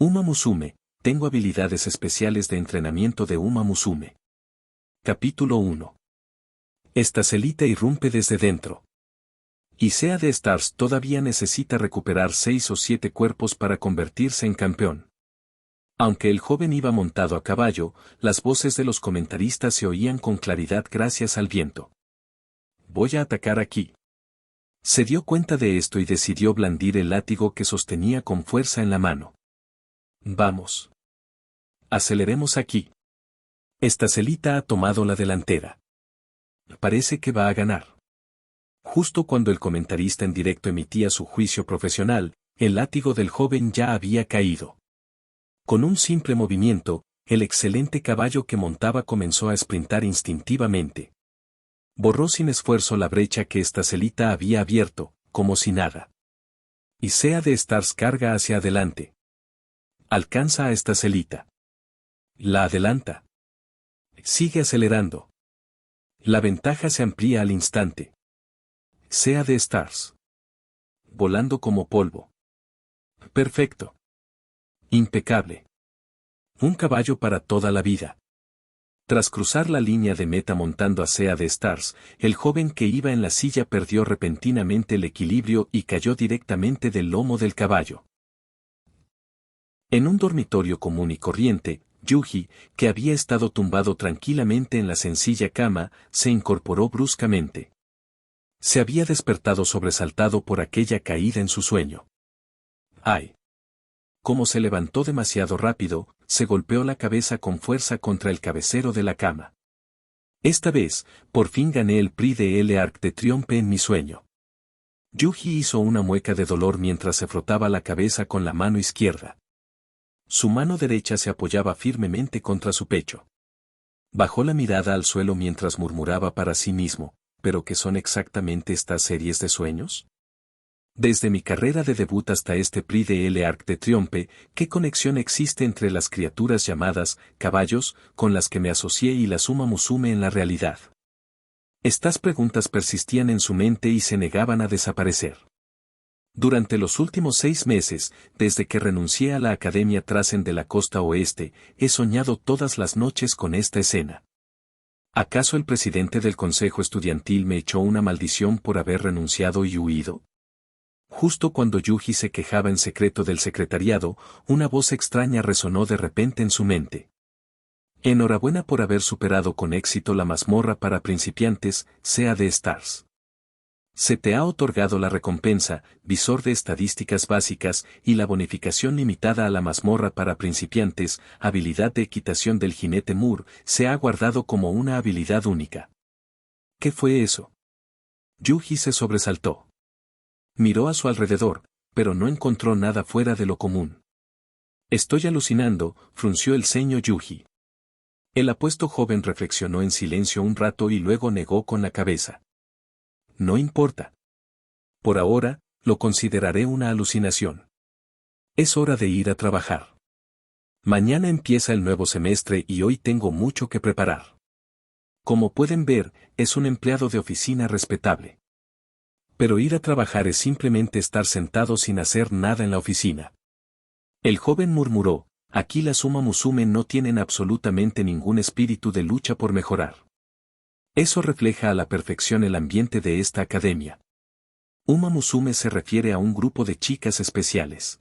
Uma Musume, tengo habilidades especiales de entrenamiento de Uma Musume. Capítulo 1. Esta celita irrumpe desde dentro. Y Sea de Stars todavía necesita recuperar 6 o 7 cuerpos para convertirse en campeón. Aunque el joven iba montado a caballo, las voces de los comentaristas se oían con claridad gracias al viento. Voy a atacar aquí. Se dio cuenta de esto y decidió blandir el látigo que sostenía con fuerza en la mano. Vamos. Aceleremos aquí. Esta celita ha tomado la delantera. Parece que va a ganar. Justo cuando el comentarista en directo emitía su juicio profesional, el látigo del joven ya había caído. Con un simple movimiento, el excelente caballo que montaba comenzó a sprintar instintivamente. Borró sin esfuerzo la brecha que esta celita había abierto, como si nada. Y Sea de Stars carga hacia adelante. Alcanza a esta celita. La adelanta. Sigue acelerando. La ventaja se amplía al instante. Sea de Stars. Volando como polvo. Perfecto. Impecable. Un caballo para toda la vida. Tras cruzar la línea de meta montando a Sea de Stars, el joven que iba en la silla perdió repentinamente el equilibrio y cayó directamente del lomo del caballo. En un dormitorio común y corriente, Yuji, que había estado tumbado tranquilamente en la sencilla cama, se incorporó bruscamente. Se había despertado sobresaltado por aquella caída en su sueño. ¡Ay! Como se levantó demasiado rápido, se golpeó la cabeza con fuerza contra el cabecero de la cama. Esta vez, por fin gané el Prix de l'Arc de Triomphe en mi sueño. Yuji hizo una mueca de dolor mientras se frotaba la cabeza con la mano izquierda. Su mano derecha se apoyaba firmemente contra su pecho. Bajó la mirada al suelo mientras murmuraba para sí mismo, ¿pero qué son exactamente estas series de sueños? Desde mi carrera de debut hasta este Prix de l'Arc de Triomphe, ¿qué conexión existe entre las criaturas llamadas caballos, con las que me asocié y las Uma Musume en la realidad? Estas preguntas persistían en su mente y se negaban a desaparecer. Durante los últimos 6 meses, desde que renuncié a la Academia Trasen de la Costa Oeste, he soñado todas las noches con esta escena. ¿Acaso el presidente del consejo estudiantil me echó una maldición por haber renunciado y huido? Justo cuando Yuji se quejaba en secreto del secretariado, una voz extraña resonó de repente en su mente. Enhorabuena por haber superado con éxito la mazmorra para principiantes, Sea de Stars. Se te ha otorgado la recompensa, visor de estadísticas básicas y la bonificación limitada a la mazmorra para principiantes, habilidad de equitación del jinete Mur, se ha guardado como una habilidad única. ¿Qué fue eso? Yuji se sobresaltó. Miró a su alrededor, pero no encontró nada fuera de lo común. Estoy alucinando, frunció el ceño Yuji. El apuesto joven reflexionó en silencio un rato y luego negó con la cabeza. No importa. Por ahora, lo consideraré una alucinación. Es hora de ir a trabajar. Mañana empieza el nuevo semestre y hoy tengo mucho que preparar. Como pueden ver, es un empleado de oficina respetable. Pero ir a trabajar es simplemente estar sentado sin hacer nada en la oficina. El joven murmuró, aquí las Uma Musume no tienen absolutamente ningún espíritu de lucha por mejorar. Eso refleja a la perfección el ambiente de esta academia. Uma Musume se refiere a un grupo de chicas especiales.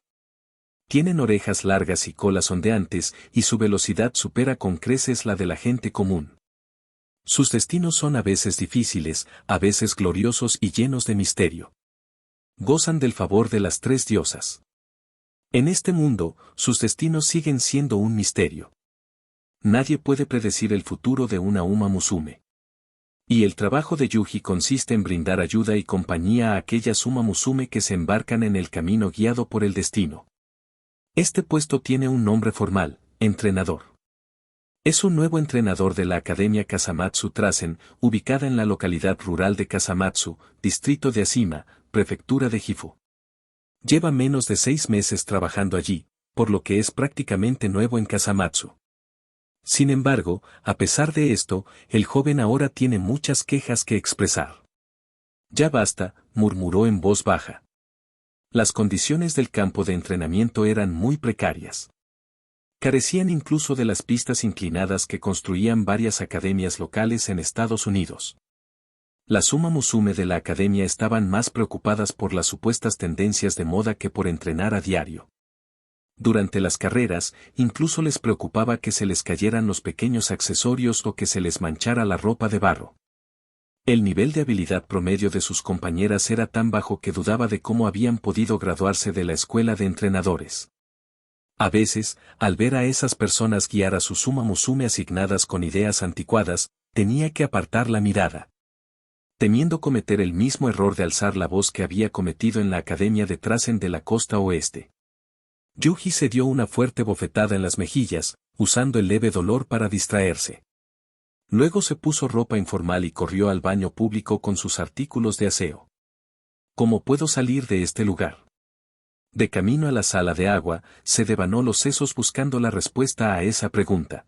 Tienen orejas largas y colas ondeantes y su velocidad supera con creces la de la gente común. Sus destinos son a veces difíciles, a veces gloriosos y llenos de misterio. Gozan del favor de las 3 diosas. En este mundo, sus destinos siguen siendo un misterio. Nadie puede predecir el futuro de una Uma Musume. Y el trabajo de Yuji consiste en brindar ayuda y compañía a aquellas Uma Musume que se embarcan en el camino guiado por el destino. Este puesto tiene un nombre formal, entrenador. Es un nuevo entrenador de la Academia Kasamatsu Trasen, ubicada en la localidad rural de Kasamatsu, distrito de Ashima, prefectura de Gifu. Lleva menos de 6 meses trabajando allí, por lo que es prácticamente nuevo en Kasamatsu. Sin embargo, a pesar de esto, el joven ahora tiene muchas quejas que expresar. Ya basta, murmuró en voz baja. Las condiciones del campo de entrenamiento eran muy precarias. Carecían incluso de las pistas inclinadas que construían varias academias locales en Estados Unidos. Las Uma Musume de la academia estaban más preocupadas por las supuestas tendencias de moda que por entrenar a diario. Durante las carreras, incluso les preocupaba que se les cayeran los pequeños accesorios o que se les manchara la ropa de barro. El nivel de habilidad promedio de sus compañeras era tan bajo que dudaba de cómo habían podido graduarse de la escuela de entrenadores. A veces, al ver a esas personas guiar a sus Uma Musume asignadas con ideas anticuadas, tenía que apartar la mirada, temiendo cometer el mismo error de alzar la voz que había cometido en la academia de Trasen de la costa oeste. Yuji se dio una fuerte bofetada en las mejillas, usando el leve dolor para distraerse. Luego se puso ropa informal y corrió al baño público con sus artículos de aseo. ¿Cómo puedo salir de este lugar? De camino a la sala de agua, se devanó los sesos buscando la respuesta a esa pregunta.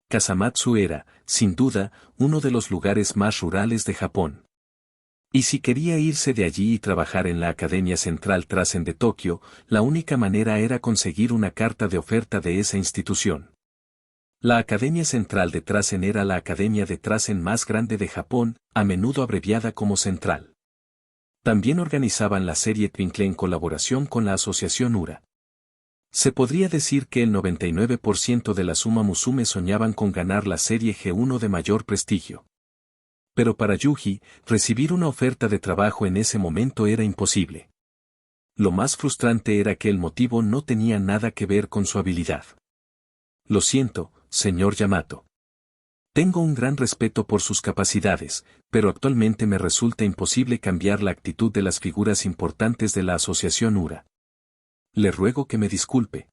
Kasamatsu era, sin duda, uno de los lugares más rurales de Japón. Y si quería irse de allí y trabajar en la Academia Central Trasen de Tokio, la única manera era conseguir una carta de oferta de esa institución. La Academia Central de Trasen era la academia de Trasen más grande de Japón, a menudo abreviada como Central. También organizaban la serie Twinkle en colaboración con la Asociación Ura. Se podría decir que el 99% de las Uma Musume soñaban con ganar la serie G1 de mayor prestigio. Pero para Yuji, recibir una oferta de trabajo en ese momento era imposible. Lo más frustrante era que el motivo no tenía nada que ver con su habilidad. Lo siento, señor Yamato. Tengo un gran respeto por sus capacidades, pero actualmente me resulta imposible cambiar la actitud de las figuras importantes de la Asociación Ura. Le ruego que me disculpe.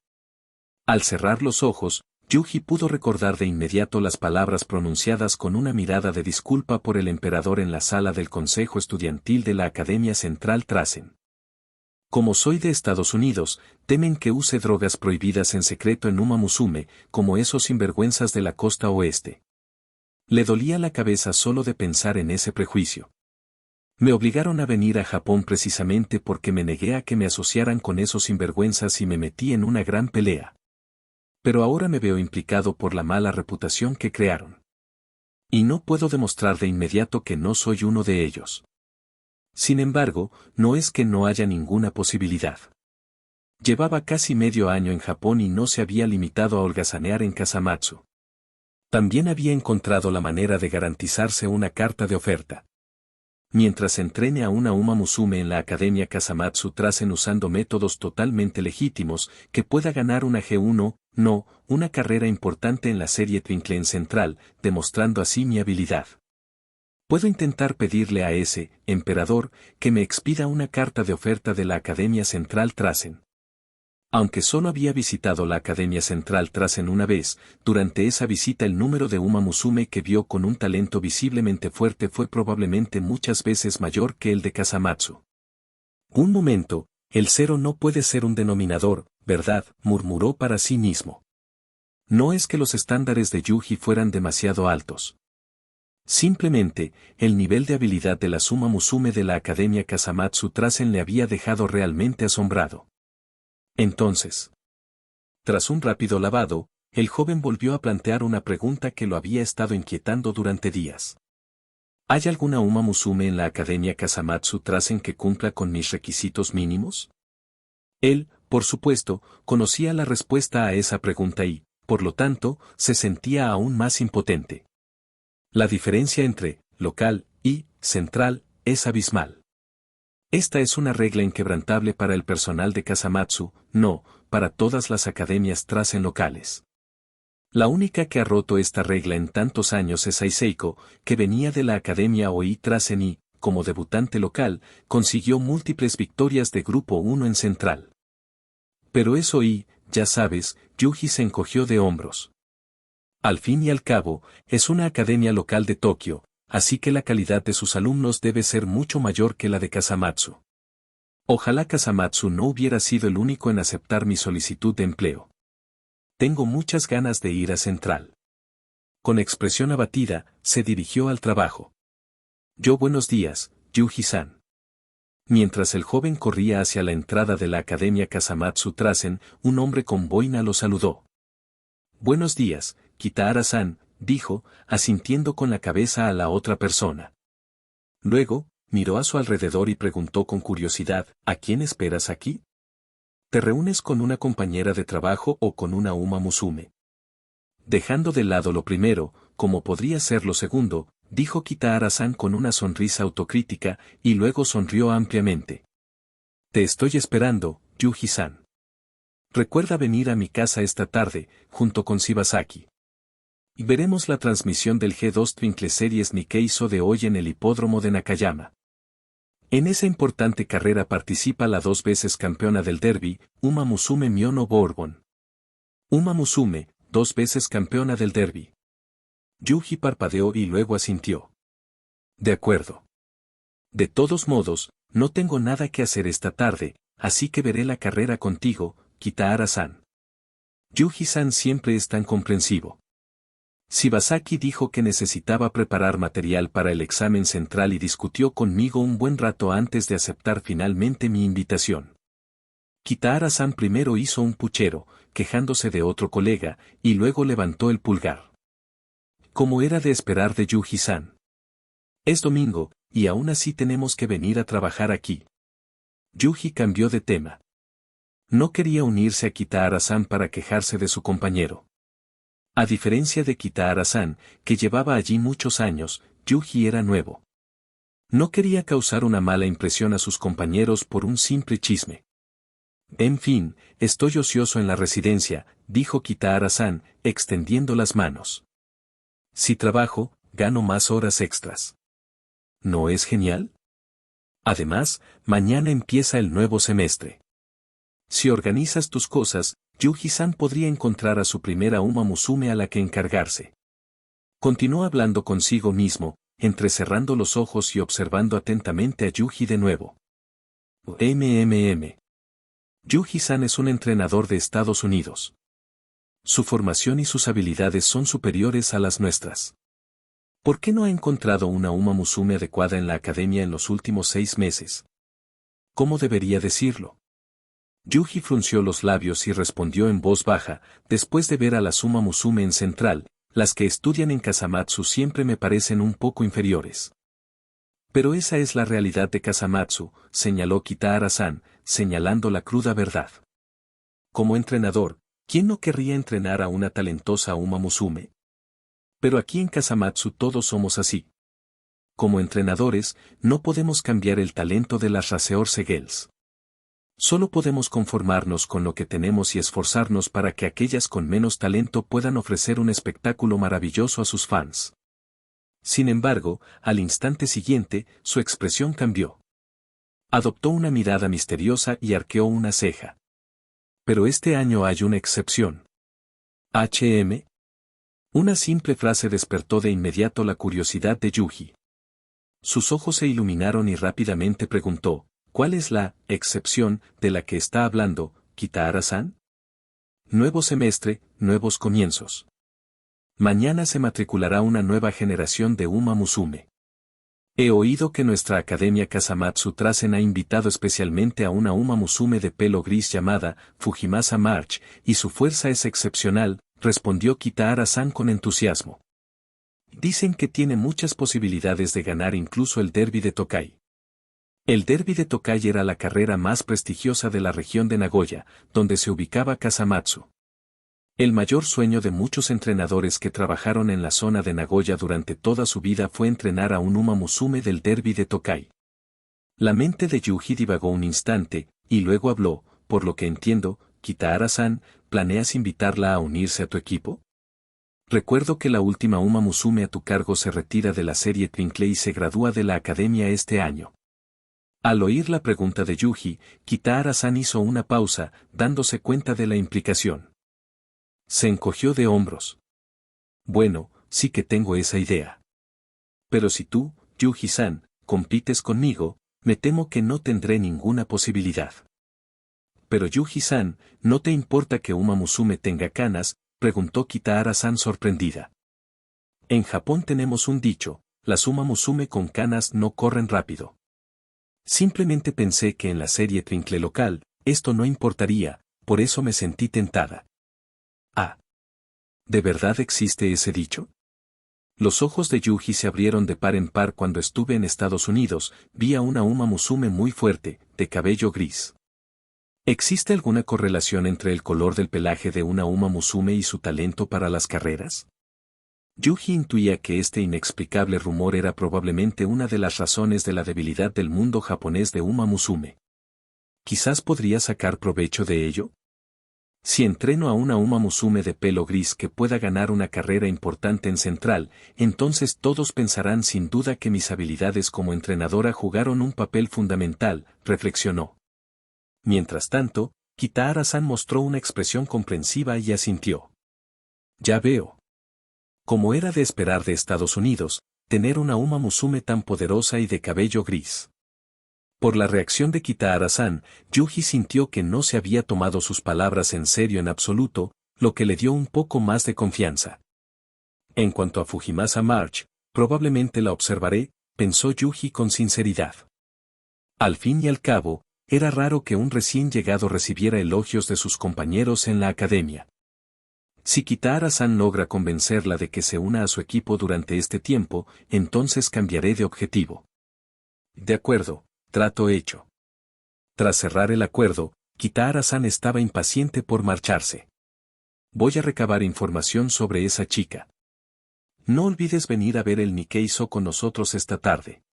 Al cerrar los ojos, Yuji pudo recordar de inmediato las palabras pronunciadas con una mirada de disculpa por el emperador en la sala del Consejo Estudiantil de la Academia Central Trasen. Como soy de Estados Unidos, temen que use drogas prohibidas en secreto en Uma Musume, como esos sinvergüenzas de la costa oeste. Le dolía la cabeza solo de pensar en ese prejuicio. Me obligaron a venir a Japón precisamente porque me negué a que me asociaran con esos sinvergüenzas y me metí en una gran pelea. Pero ahora me veo implicado por la mala reputación que crearon. Y no puedo demostrar de inmediato que no soy uno de ellos. Sin embargo, no es que no haya ninguna posibilidad. Llevaba casi medio año en Japón y no se había limitado a holgazanear en Kasamatsu. También había encontrado la manera de garantizarse una carta de oferta. Mientras entrene a una Uma Musume en la Academia Kasamatsu Trasen usando métodos totalmente legítimos, que pueda ganar una G1, no, una carrera importante en la serie Twinkle en Central, demostrando así mi habilidad. Puedo intentar pedirle a ese emperador que me expida una carta de oferta de la Academia Central Trasen. Aunque solo había visitado la Academia Central Trasen una vez, durante esa visita el número de Uma Musume que vio con un talento visiblemente fuerte fue probablemente muchas veces mayor que el de Kasamatsu. Un momento, el cero no puede ser un denominador, ¿verdad?, murmuró para sí mismo. No es que los estándares de Yuji fueran demasiado altos. Simplemente, el nivel de habilidad de la Uma Musume de la Academia Kasamatsu Trasen le había dejado realmente asombrado. Entonces, tras un rápido lavado, el joven volvió a plantear una pregunta que lo había estado inquietando durante días. ¿Hay alguna Uma Musume en la Academia Kasamatsu Trasen que cumpla con mis requisitos mínimos? Él, por supuesto, conocía la respuesta a esa pregunta y, por lo tanto, se sentía aún más impotente. La diferencia entre local y central es abismal. Esta es una regla inquebrantable para el personal de Kasamatsu, no, para todas las academias Trasen locales. La única que ha roto esta regla en tantos años es Aiseiko, que venía de la Academia Oi Trasen y, como debutante local, consiguió múltiples victorias de Grupo 1 en Central. Pero eso y, ya sabes, Yuji se encogió de hombros. Al fin y al cabo, es una academia local de Tokio, así que la calidad de sus alumnos debe ser mucho mayor que la de Kasamatsu. Ojalá Kasamatsu no hubiera sido el único en aceptar mi solicitud de empleo. Tengo muchas ganas de ir a Central. Con expresión abatida, se dirigió al trabajo. Buenos días, Yuji-san. Mientras el joven corría hacia la entrada de la Academia Kasamatsu Trasen, un hombre con boina lo saludó. «Buenos días, Kitahara-san», dijo, asintiendo con la cabeza a la otra persona. Luego, miró a su alrededor y preguntó con curiosidad, «¿A quién esperas aquí? ¿Te reúnes con una compañera de trabajo o con una Uma Musume?». Dejando de lado lo primero, como podría ser lo segundo, dijo Kitahara-san con una sonrisa autocrítica, y luego sonrió ampliamente. «Te estoy esperando, Yuji-san. Recuerda venir a mi casa esta tarde, junto con Shibasaki. Y veremos la transmisión del G2 Twinkle Series Nikkeiso de hoy en el hipódromo de Nakayama. En esa importante carrera participa la 2 veces campeona del derby, Uma Musume Miono Bourbon. Uma Musume, 2 veces campeona del derby». Yuji parpadeó y luego asintió. «De acuerdo. De todos modos, no tengo nada que hacer esta tarde, así que veré la carrera contigo, Kitahara-san». Yuji-san siempre es tan comprensivo. Shibasaki dijo que necesitaba preparar material para el examen central y discutió conmigo un buen rato antes de aceptar finalmente mi invitación. Kitahara-san primero hizo un puchero, quejándose de otro colega, y luego levantó el pulgar. Como era de esperar de Yuji-san. «Es domingo, y aún así tenemos que venir a trabajar aquí». Yuji cambió de tema. No quería unirse a Kitahara-san para quejarse de su compañero. A diferencia de Kitahara-san, que llevaba allí muchos años, Yuji era nuevo. No quería causar una mala impresión a sus compañeros por un simple chisme. «En fin, estoy ocioso en la residencia», dijo Kitahara-san, extendiendo las manos. «Si trabajo, gano más horas extras. ¿No es genial? Además, mañana empieza el nuevo semestre. Si organizas tus cosas, Yuji-san podría encontrar a su primera Uma Musume a la que encargarse». Continuó hablando consigo mismo, entrecerrando los ojos y observando atentamente a Yuji de nuevo. Yuji-san es un entrenador de Estados Unidos. Su formación y sus habilidades son superiores a las nuestras. ¿Por qué no ha encontrado una Uma Musume adecuada en la academia en los últimos 6 meses? ¿Cómo debería decirlo? Yuji frunció los labios y respondió en voz baja, «Después de ver a las Uma Musume en Central, las que estudian en Kasamatsu siempre me parecen un poco inferiores». «Pero esa es la realidad de Kasamatsu», señaló Kitahara-san, señalando la cruda verdad. Como entrenador, ¿quién no querría entrenar a una talentosa Uma Musume? Pero aquí en Kasamatsu todos somos así. Como entrenadores, no podemos cambiar el talento de las Raseorse Girls. Solo podemos conformarnos con lo que tenemos y esforzarnos para que aquellas con menos talento puedan ofrecer un espectáculo maravilloso a sus fans. Sin embargo, al instante siguiente, su expresión cambió. Adoptó una mirada misteriosa y arqueó una ceja. «Pero este año hay una excepción». «¿HM?» Una simple frase despertó de inmediato la curiosidad de Yuji. Sus ojos se iluminaron y rápidamente preguntó, «¿Cuál es la excepción de la que está hablando, Kitahara-san?» «Nuevo semestre, nuevos comienzos. Mañana se matriculará una nueva generación de Uma Musume. He oído que nuestra Academia Kasamatsu Trasen ha invitado especialmente a una Uma Musume de pelo gris llamada Fujimasa March, y su fuerza es excepcional», respondió Kitahara-san con entusiasmo. «Dicen que tiene muchas posibilidades de ganar incluso el derby de Tokai». El derby de Tokai era la carrera más prestigiosa de la región de Nagoya, donde se ubicaba Kasamatsu. El mayor sueño de muchos entrenadores que trabajaron en la zona de Nagoya durante toda su vida fue entrenar a un Uma Musume del derby de Tokai. La mente de Yuji divagó un instante, y luego habló, «Por lo que entiendo, Kitahara-san, ¿planeas invitarla a unirse a tu equipo? Recuerdo que la última Uma Musume a tu cargo se retira de la serie Twinkle y se gradúa de la academia este año». Al oír la pregunta de Yuji, Kitahara-san hizo una pausa, dándose cuenta de la implicación. Se encogió de hombros. «Bueno, sí que tengo esa idea. Pero si tú, Yuji-san, compites conmigo, me temo que no tendré ninguna posibilidad». «Pero Yuji-san, ¿no te importa que Uma Musume tenga canas?», preguntó Kitahara-san sorprendida. «En Japón tenemos un dicho, las Uma Musume con canas no corren rápido. Simplemente pensé que en la serie Twinkle local, esto no importaría, por eso me sentí tentada. Ah. ¿De verdad existe ese dicho? Los ojos de Yuji se abrieron de par en par cuando estuve en Estados Unidos, vi a una Uma Musume muy fuerte, de cabello gris. ¿Existe alguna correlación entre el color del pelaje de una Uma Musume y su talento para las carreras? Yuji intuía que este inexplicable rumor era probablemente una de las razones de la debilidad del mundo japonés de Uma Musume. ¿Quizás podría sacar provecho de ello? Si entreno a una Uma Musume de pelo gris que pueda ganar una carrera importante en Central, entonces todos pensarán sin duda que mis habilidades como entrenadora jugaron un papel fundamental, reflexionó. Mientras tanto, Kitahara-san mostró una expresión comprensiva y asintió. Ya veo. Como era de esperar de Estados Unidos, tener una Uma Musume tan poderosa y de cabello gris. Por la reacción de Kitahara-san, Yuji sintió que no se había tomado sus palabras en serio en absoluto, lo que le dio un poco más de confianza. En cuanto a Fujimasa March, probablemente la observaré, pensó Yuji con sinceridad. Al fin y al cabo, era raro que un recién llegado recibiera elogios de sus compañeros en la academia. Si Kitahara-san logra convencerla de que se una a su equipo durante este tiempo, entonces cambiaré de objetivo. De acuerdo, trato hecho. Tras cerrar el acuerdo, Kitahara-san estaba impaciente por marcharse. Voy a recabar información sobre esa chica. No olvides venir a ver el Nikkeiso con nosotros esta tarde.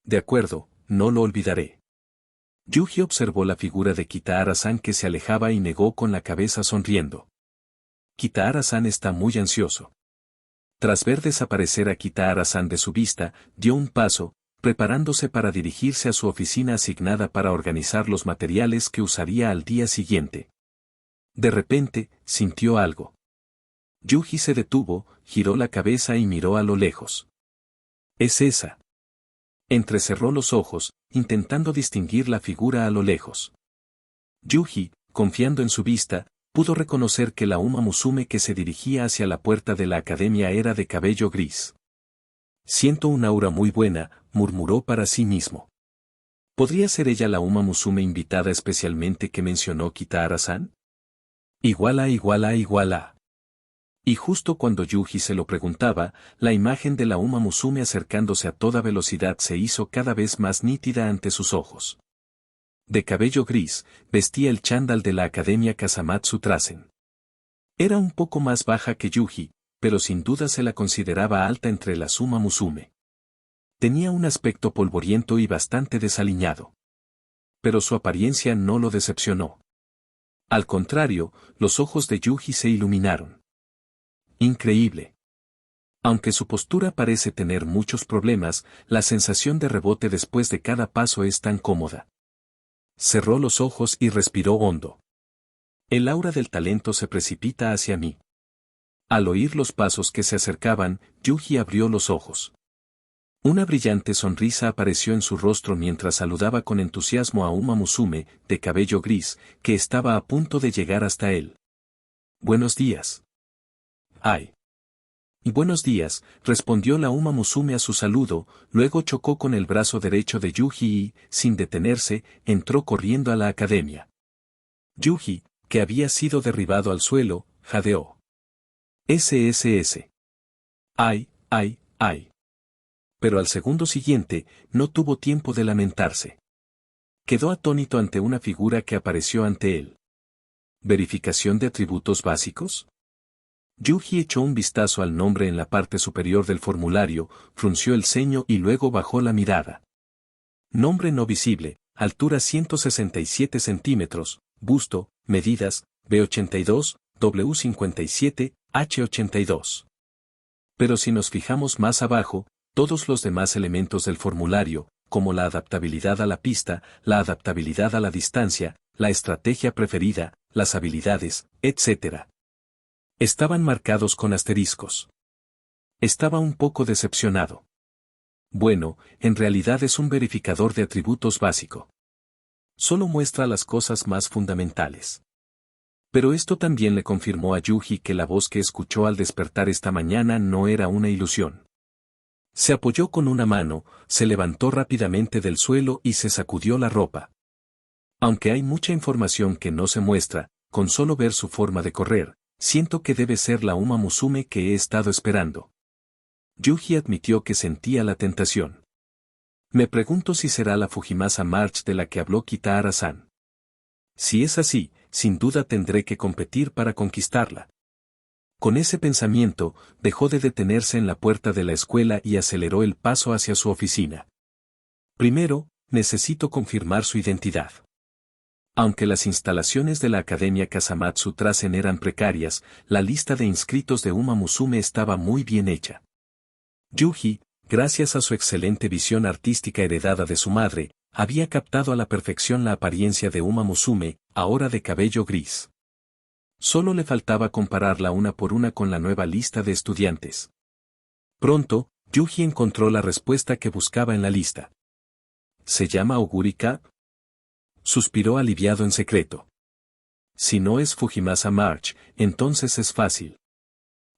De acuerdo, no lo olvidaré. Yuji observó la figura de Kitahara-san que se alejaba y negó con la cabeza sonriendo. Kitahara-san está muy ansioso. Tras ver desaparecer a Kitahara-san de su vista, dio un paso, preparándose para dirigirse a su oficina asignada para organizar los materiales que usaría al día siguiente. De repente, sintió algo. Yuji se detuvo, giró la cabeza y miró a lo lejos. Es esa. Entrecerró los ojos, intentando distinguir la figura a lo lejos. Yuji, confiando en su vista, pudo reconocer que la Uma Musume que se dirigía hacia la puerta de la academia era de cabello gris. Siento un aura muy buena, murmuró para sí mismo. ¿Podría ser ella la Uma Musume invitada especialmente que mencionó Kitahara-san? Igual a. Y justo cuando Yuji se lo preguntaba, la imagen de la Uma Musume acercándose a toda velocidad se hizo cada vez más nítida ante sus ojos. De cabello gris, vestía el chándal de la Academia Kasamatsu Trasen. Era un poco más baja que Yuji, pero sin duda se la consideraba alta entre las Uma Musume. Tenía un aspecto polvoriento y bastante desaliñado. Pero su apariencia no lo decepcionó. Al contrario, los ojos de Yuji se iluminaron. Increíble. Aunque su postura parece tener muchos problemas, la sensación de rebote después de cada paso es tan cómoda. Cerró los ojos y respiró hondo. El aura del talento se precipita hacia mí. Al oír los pasos que se acercaban, Yuji abrió los ojos. Una brillante sonrisa apareció en su rostro mientras saludaba con entusiasmo a Uma Musume, de cabello gris, que estaba a punto de llegar hasta él. Buenos días. Ay. Buenos días, respondió la Uma Musume a su saludo, luego chocó con el brazo derecho de Yuji y, sin detenerse, entró corriendo a la academia. Yuji, que había sido derribado al suelo, jadeó. SSS. Ay. Pero al segundo siguiente, no tuvo tiempo de lamentarse. Quedó atónito ante una figura que apareció ante él. ¿Verificación de atributos básicos? Yuji echó un vistazo al nombre en la parte superior del formulario, frunció el ceño y luego bajó la mirada. Nombre no visible, altura 167 centímetros, busto, medidas, B82, W57, H82. Pero si nos fijamos más abajo, todos los demás elementos del formulario, como la adaptabilidad a la pista, la adaptabilidad a la distancia, la estrategia preferida, las habilidades, etc., estaban marcados con asteriscos. Estaba un poco decepcionado. Bueno, en realidad es un verificador de atributos básico. Solo muestra las cosas más fundamentales. Pero esto también le confirmó a Yuji que la voz que escuchó al despertar esta mañana no era una ilusión. Se apoyó con una mano, se levantó rápidamente del suelo y se sacudió la ropa. Aunque hay mucha información que no se muestra, con solo ver su forma de correr, siento que debe ser la Uma Musume que he estado esperando. Yuji admitió que sentía la tentación. Me pregunto si será la Fujimasa March de la que habló Kitahara-san. Si es así, sin duda tendré que competir para conquistarla. Con ese pensamiento, dejó de detenerse en la puerta de la escuela y aceleró el paso hacia su oficina. Primero, necesito confirmar su identidad. Aunque las instalaciones de la Academia Kasamatsu Trasen eran precarias, la lista de inscritos de Uma Musume estaba muy bien hecha. Yuji, gracias a su excelente visión artística heredada de su madre, había captado a la perfección la apariencia de Uma Musume, ahora de cabello gris. Solo le faltaba compararla una por una con la nueva lista de estudiantes. Pronto, Yuji encontró la respuesta que buscaba en la lista. ¿Se llama Oguri Cup? Suspiró aliviado en secreto. Si no es Fujimasa March, entonces es fácil.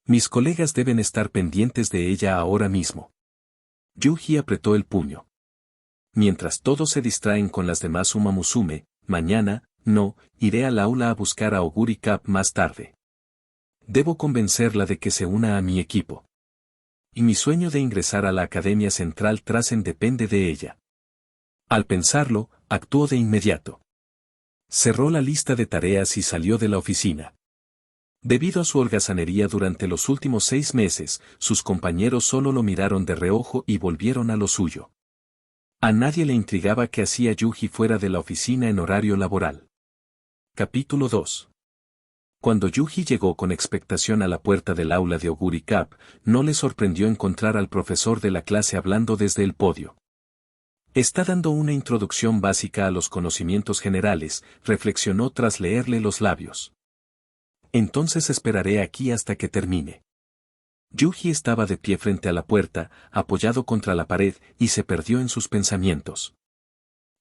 Mis colegas deben estar pendientes de ella ahora mismo. Yuji apretó el puño. Mientras todos se distraen con las demás Uma Musume, mañana, no, iré al aula a buscar a Oguri Cup más tarde. Debo convencerla de que se una a mi equipo. Y mi sueño de ingresar a la Academia Central Trasen depende de ella. Al pensarlo, actuó de inmediato. Cerró la lista de tareas y salió de la oficina. Debido a su holgazanería durante los últimos 6 meses, sus compañeros solo lo miraron de reojo y volvieron a lo suyo. A nadie le intrigaba qué hacía Yuji fuera de la oficina en horario laboral. Capítulo 2. Cuando Yuji llegó con expectación a la puerta del aula de Oguri Cup, no le sorprendió encontrar al profesor de la clase hablando desde el podio. Está dando una introducción básica a los conocimientos generales, reflexionó tras leerle los labios. Entonces esperaré aquí hasta que termine. Yuji estaba de pie frente a la puerta, apoyado contra la pared, y se perdió en sus pensamientos.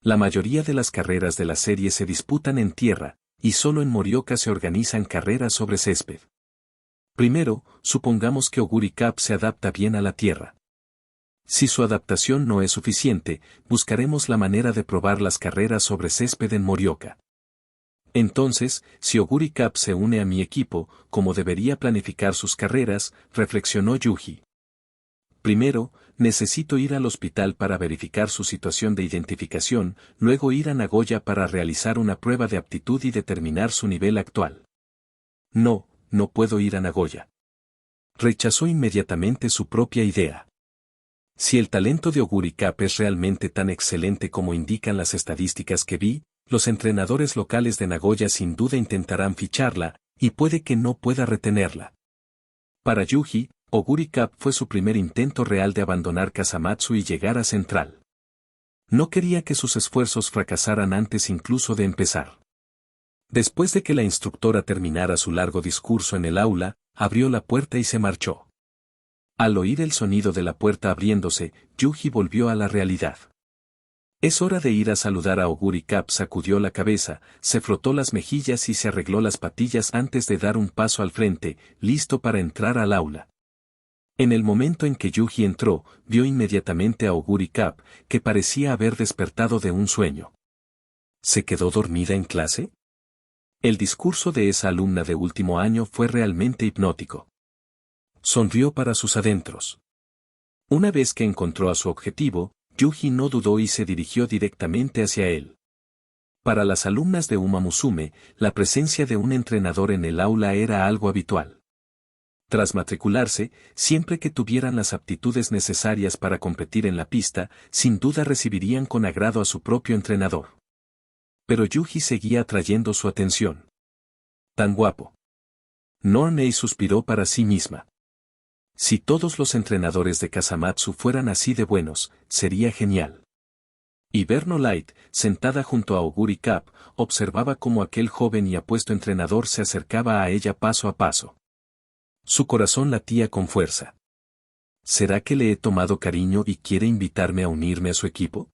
La mayoría de las carreras de la serie se disputan en tierra, y solo en Morioka se organizan carreras sobre césped. Primero, supongamos que Oguri Cup se adapta bien a la tierra. Si su adaptación no es suficiente, buscaremos la manera de probar las carreras sobre césped en Morioka. Entonces, si Oguri Cup se une a mi equipo, ¿cómo debería planificar sus carreras?, reflexionó Yuji. Primero, necesito ir al hospital para verificar su situación de identificación, luego ir a Nagoya para realizar una prueba de aptitud y determinar su nivel actual. No puedo ir a Nagoya. Rechazó inmediatamente su propia idea. Si el talento de Oguri Cup es realmente tan excelente como indican las estadísticas que vi, los entrenadores locales de Nagoya sin duda intentarán ficharla, y puede que no pueda retenerla. Para Yuji, Oguri Cup fue su primer intento real de abandonar Kasamatsu y llegar a Central. No quería que sus esfuerzos fracasaran antes incluso de empezar. Después de que la instructora terminara su largo discurso en el aula, abrió la puerta y se marchó. Al oír el sonido de la puerta abriéndose, Yuji volvió a la realidad. Es hora de ir a saludar a Oguri Cup. Sacudió la cabeza, se frotó las mejillas y se arregló las patillas antes de dar un paso al frente, listo para entrar al aula. En el momento en que Yuji entró, vio inmediatamente a Oguri Cup, que parecía haber despertado de un sueño. ¿Se quedó dormida en clase? El discurso de esa alumna de último año fue realmente hipnótico. Sonrió para sus adentros. Una vez que encontró a su objetivo, Yuji no dudó y se dirigió directamente hacia él. Para las alumnas de Uma Musume, la presencia de un entrenador en el aula era algo habitual. Tras matricularse, siempre que tuvieran las aptitudes necesarias para competir en la pista, sin duda recibirían con agrado a su propio entrenador. Pero Yuji seguía atrayendo su atención. Tan guapo. Nornei suspiró para sí misma. Si todos los entrenadores de Kasamatsu fueran así de buenos, sería genial. Y Verno Light, sentada junto a Oguri Cup, observaba cómo aquel joven y apuesto entrenador se acercaba a ella paso a paso. Su corazón latía con fuerza. ¿Será que le he tomado cariño y quiere invitarme a unirme a su equipo?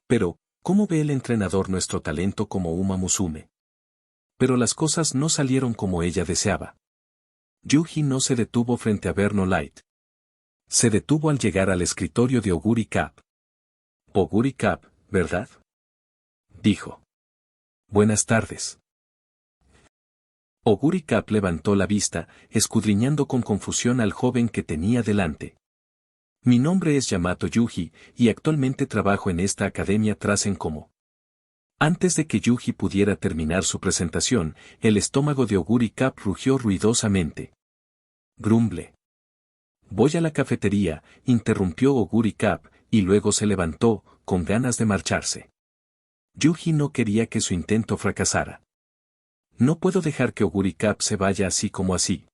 Pero, ¿cómo ve el entrenador nuestro talento como Uma Musume? Pero las cosas no salieron como ella deseaba. Yuji no se detuvo frente a Verno Light. Se detuvo al llegar al escritorio de Oguri Cap. Oguri Cap, ¿verdad? Dijo. Buenas tardes. Oguri Cap levantó la vista, escudriñando con confusión al joven que tenía delante. Mi nombre es Yamato Yuji, y actualmente trabajo en esta academia Trasen como. Antes de que Yuji pudiera terminar su presentación, el estómago de Oguri Cap rugió ruidosamente. Grumble. Voy a la cafetería, interrumpió Oguri Cap, y luego se levantó, con ganas de marcharse. Yuji no quería que su intento fracasara. No puedo dejar que Oguri Cap se vaya así como así.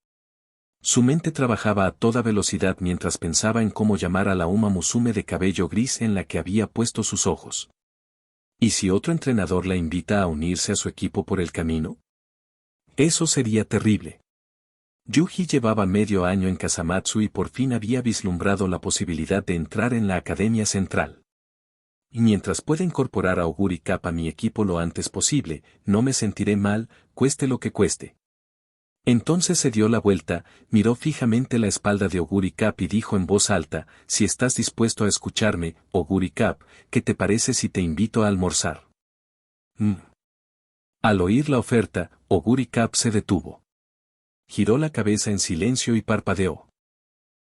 Su mente trabajaba a toda velocidad mientras pensaba en cómo llamar a la Uma Musume de cabello gris en la que había puesto sus ojos. ¿Y si otro entrenador la invita a unirse a su equipo por el camino? Eso sería terrible. Yuji llevaba medio año en Kasamatsu y por fin había vislumbrado la posibilidad de entrar en la Academia Central. Y mientras pueda incorporar a Oguri Cap a mi equipo lo antes posible, no me sentiré mal, cueste lo que cueste. Entonces se dio la vuelta, miró fijamente la espalda de Oguri Cap y dijo en voz alta, si estás dispuesto a escucharme, Oguri Cap, ¿qué te parece si te invito a almorzar? Al oír la oferta, Oguri Cap se detuvo. Giró la cabeza en silencio y parpadeó.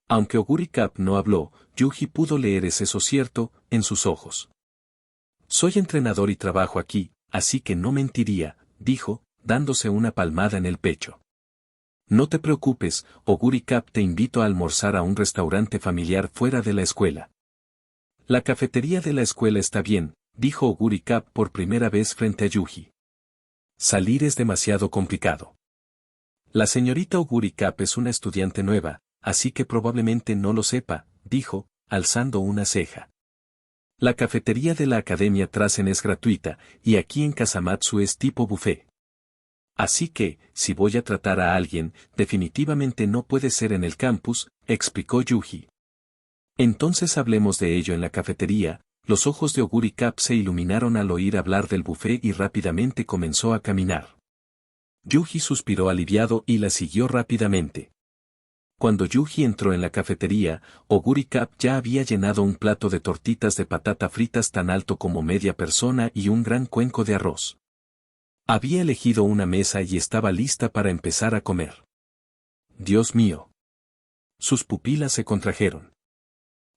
Aunque Oguri Cap no habló, Yuji pudo leer ese cierto en sus ojos. Soy entrenador y trabajo aquí, así que no mentiría, dijo, dándose una palmada en el pecho. No te preocupes, Oguri Cap, te invito a almorzar a un restaurante familiar fuera de la escuela. La cafetería de la escuela está bien, dijo Oguri Cap por primera vez frente a Yuji. Salir es demasiado complicado. La señorita Oguri Cap es una estudiante nueva, así que probablemente no lo sepa, dijo, alzando una ceja. La cafetería de la Academia Trasen es gratuita, y aquí en Kasamatsu es tipo buffet. Así que, si voy a tratar a alguien, definitivamente no puede ser en el campus, explicó Yuji. Entonces hablemos de ello en la cafetería. Los ojos de Oguri Cap se iluminaron al oír hablar del buffet y rápidamente comenzó a caminar. Yuji suspiró aliviado y la siguió rápidamente. Cuando Yuji entró en la cafetería, Oguri Cap ya había llenado un plato de tortitas de patata fritas tan alto como media persona y un gran cuenco de arroz. Había elegido una mesa y estaba lista para empezar a comer. Dios mío. Sus pupilas se contrajeron.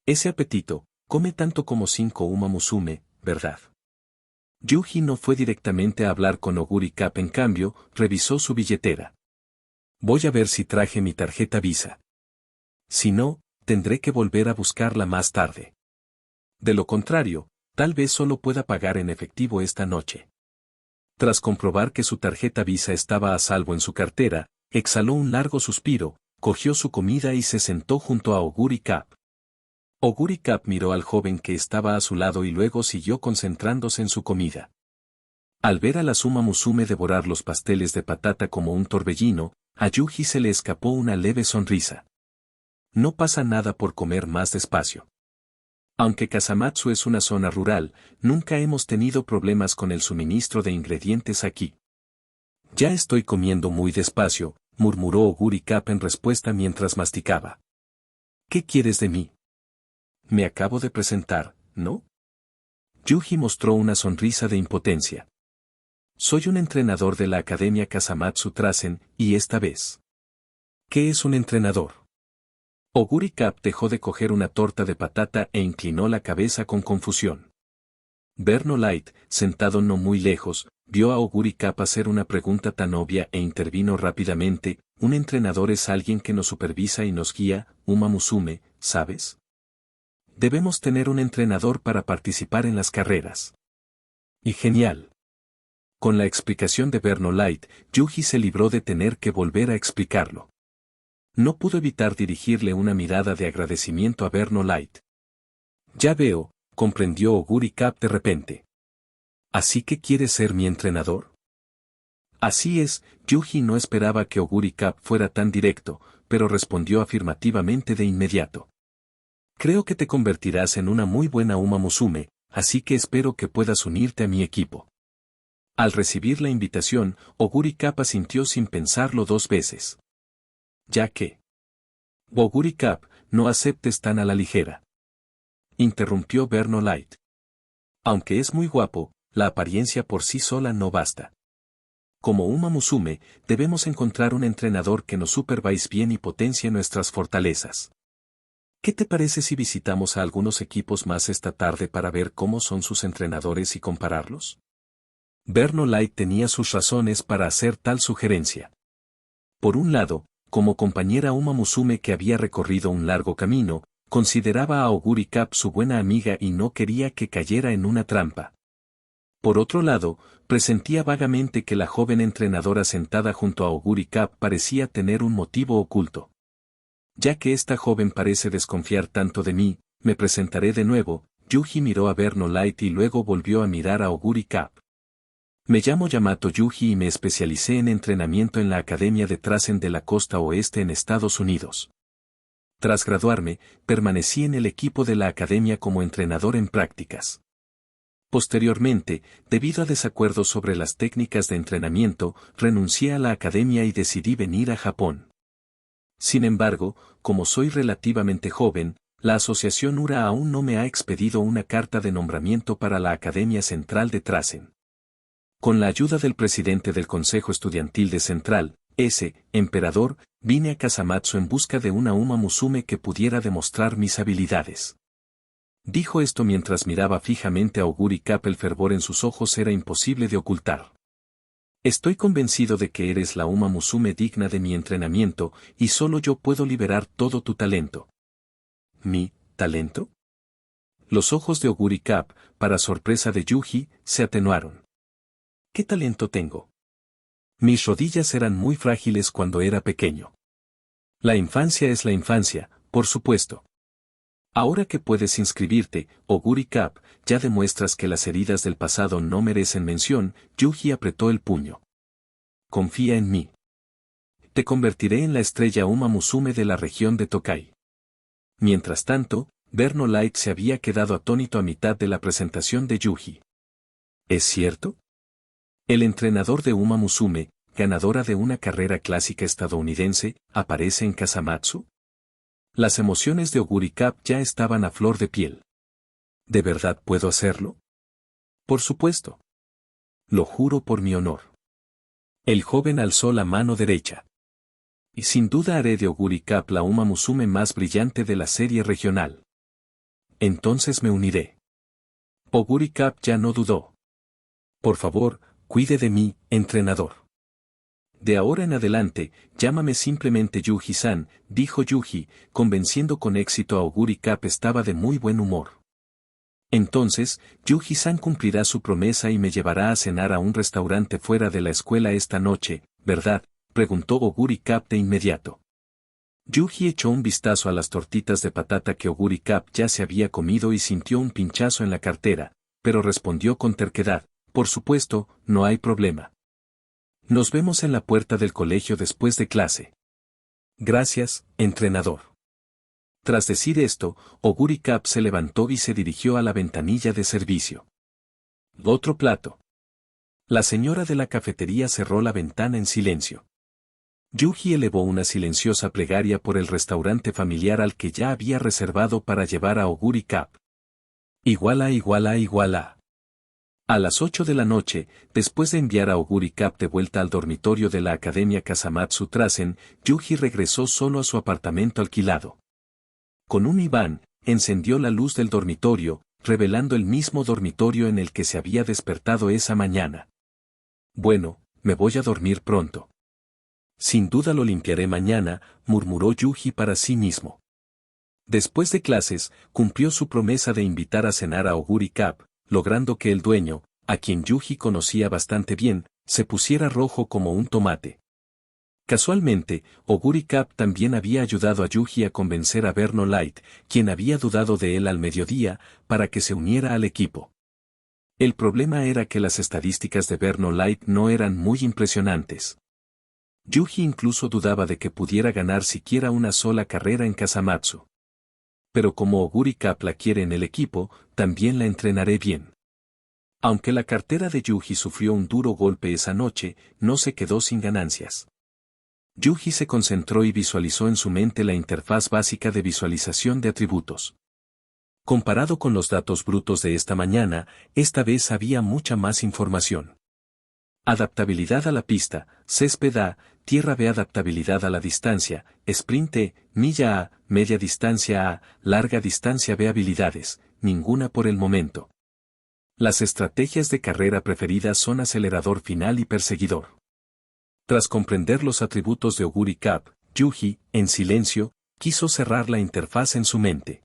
Ese apetito, come tanto como 5 Uma Musume, ¿verdad? Yuji no fue directamente a hablar con Oguri Cap, en cambio, revisó su billetera. Voy a ver si traje mi tarjeta Visa. Si no, tendré que volver a buscarla más tarde. De lo contrario, tal vez solo pueda pagar en efectivo esta noche. Tras comprobar que su tarjeta Visa estaba a salvo en su cartera, exhaló un largo suspiro, cogió su comida y se sentó junto a Oguri Cap. Oguri Cap miró al joven que estaba a su lado y luego siguió concentrándose en su comida. Al ver a la Uma Musume devorar los pasteles de patata como un torbellino, a Yuji se le escapó una leve sonrisa. No pasa nada por comer más despacio. Aunque Kasamatsu es una zona rural, nunca hemos tenido problemas con el suministro de ingredientes aquí. Ya estoy comiendo muy despacio, murmuró Oguri Cap en respuesta mientras masticaba. ¿Qué quieres de mí? Me acabo de presentar, ¿no? Yuji mostró una sonrisa de impotencia. Soy un entrenador de la Academia Kasamatsu Trasen, y esta vez. ¿Qué es un entrenador? Oguri Cap dejó de coger una torta de patata e inclinó la cabeza con confusión. Berno Light, sentado no muy lejos, vio a Oguri Cap hacer una pregunta tan obvia e intervino rápidamente. Un entrenador es alguien que nos supervisa y nos guía, Uma Musume, ¿sabes? Debemos tener un entrenador para participar en las carreras. Y genial. Con la explicación de Berno Light, Yuji se libró de tener que volver a explicarlo. No pudo evitar dirigirle una mirada de agradecimiento a Berno Light. Ya veo, comprendió Oguri Cap de repente. ¿Así que quieres ser mi entrenador? Así es, Yuji no esperaba que Oguri Cap fuera tan directo, pero respondió afirmativamente de inmediato. Creo que te convertirás en una muy buena Uma Musume, así que espero que puedas unirte a mi equipo. Al recibir la invitación, Oguri Cap asintió sin pensarlo 2 veces. Ya que. Oguri Cap, no aceptes tan a la ligera. Interrumpió Berno Light. Aunque es muy guapo, la apariencia por sí sola no basta. Como Uma Musume, debemos encontrar un entrenador que nos supervise bien y potencie nuestras fortalezas. ¿Qué te parece si visitamos a algunos equipos más esta tarde para ver cómo son sus entrenadores y compararlos? Berno Light tenía sus razones para hacer tal sugerencia. Por un lado, como compañera Uma Musume que había recorrido un largo camino, consideraba a Oguri Cap su buena amiga y no quería que cayera en una trampa. Por otro lado, presentía vagamente que la joven entrenadora sentada junto a Oguri Cap parecía tener un motivo oculto. Ya que esta joven parece desconfiar tanto de mí, me presentaré de nuevo. Yuji miró a Berno Light y luego volvió a mirar a Oguri Cap. Me llamo Yamato Yuji y me especialicé en entrenamiento en la Academia de Trasen de la Costa Oeste en Estados Unidos. Tras graduarme, permanecí en el equipo de la academia como entrenador en prácticas. Posteriormente, debido a desacuerdos sobre las técnicas de entrenamiento, renuncié a la academia y decidí venir a Japón. Sin embargo, como soy relativamente joven, la Asociación URA aún no me ha expedido una carta de nombramiento para la Academia Central de Trasen. Con la ayuda del presidente del Consejo Estudiantil de Central, Emperador, vine a Kasamatsu en busca de una Uma Musume que pudiera demostrar mis habilidades. Dijo esto mientras miraba fijamente a Oguri Cap. El fervor en sus ojos era imposible de ocultar. Estoy convencido de que eres la Uma Musume digna de mi entrenamiento, y solo yo puedo liberar todo tu talento. ¿Mi talento? Los ojos de Oguri Cap, para sorpresa de Yuji, se atenuaron. ¿Qué talento tengo? Mis rodillas eran muy frágiles cuando era pequeño. La infancia es la infancia, por supuesto. Ahora que puedes inscribirte, Oguri Cap, ya demuestras que las heridas del pasado no merecen mención. Yuji apretó el puño. Confía en mí. Te convertiré en la estrella Uma Musume de la región de Tokai. Mientras tanto, Berno Light se había quedado atónito a mitad de la presentación de Yuji. ¿Es cierto? El entrenador de Uma Musume, ganadora de una carrera clásica estadounidense, aparece en Kasamatsu. Las emociones de Oguri Cap ya estaban a flor de piel. ¿De verdad puedo hacerlo? Por supuesto. Lo juro por mi honor. El joven alzó la mano derecha. Y sin duda haré de Oguri Cap la Uma Musume más brillante de la serie regional. Entonces me uniré. Oguri Cap ya no dudó. Por favor, cuide de mí, entrenador. De ahora en adelante, llámame simplemente Yuji-san, dijo Yuji, convenciendo con éxito a Oguri Cap. Estaba de muy buen humor. Entonces, Yuji-san cumplirá su promesa y me llevará a cenar a un restaurante fuera de la escuela esta noche, ¿verdad?, preguntó Oguri Cap de inmediato. Yuji echó un vistazo a las tortitas de patata que Oguri Cap ya se había comido y sintió un pinchazo en la cartera, pero respondió con terquedad, por supuesto, no hay problema. Nos vemos en la puerta del colegio después de clase. Gracias, entrenador. Tras decir esto, Oguri Cap se levantó y se dirigió a la ventanilla de servicio. Otro plato. La señora de la cafetería cerró la ventana en silencio. Yuji elevó una silenciosa plegaria por el restaurante familiar al que ya había reservado para llevar a Oguri Cap. Iguala, iguala, iguala. A las 8 de la noche, después de enviar a Oguri Cap de vuelta al dormitorio de la Academia Kasamatsu Trasen, Yuji regresó solo a su apartamento alquilado. Con un ibán, encendió la luz del dormitorio, revelando el mismo dormitorio en el que se había despertado esa mañana. Bueno, me voy a dormir pronto. Sin duda lo limpiaré mañana, murmuró Yuji para sí mismo. Después de clases, cumplió su promesa de invitar a cenar a Oguri Cap, logrando que el dueño, a quien Yuji conocía bastante bien, se pusiera rojo como un tomate. Casualmente, Oguri Cap también había ayudado a Yuji a convencer a Berno Light, quien había dudado de él al mediodía, para que se uniera al equipo. El problema era que las estadísticas de Berno Light no eran muy impresionantes. Yuji incluso dudaba de que pudiera ganar siquiera una sola carrera en Kasamatsu. Pero como Oguri Cap la quiere en el equipo, también la entrenaré bien. Aunque la cartera de Yuji sufrió un duro golpe esa noche, no se quedó sin ganancias. Yuji se concentró y visualizó en su mente la interfaz básica de visualización de atributos. Comparado con los datos brutos de esta mañana, esta vez había mucha más información. Adaptabilidad a la pista, césped A, tierra B. Adaptabilidad a la distancia, sprint E, milla A, media distancia A, larga distancia B. Habilidades, ninguna por el momento. Las estrategias de carrera preferidas son acelerador final y perseguidor. Tras comprender los atributos de Oguri Cap, Yuji, en silencio, quiso cerrar la interfaz en su mente.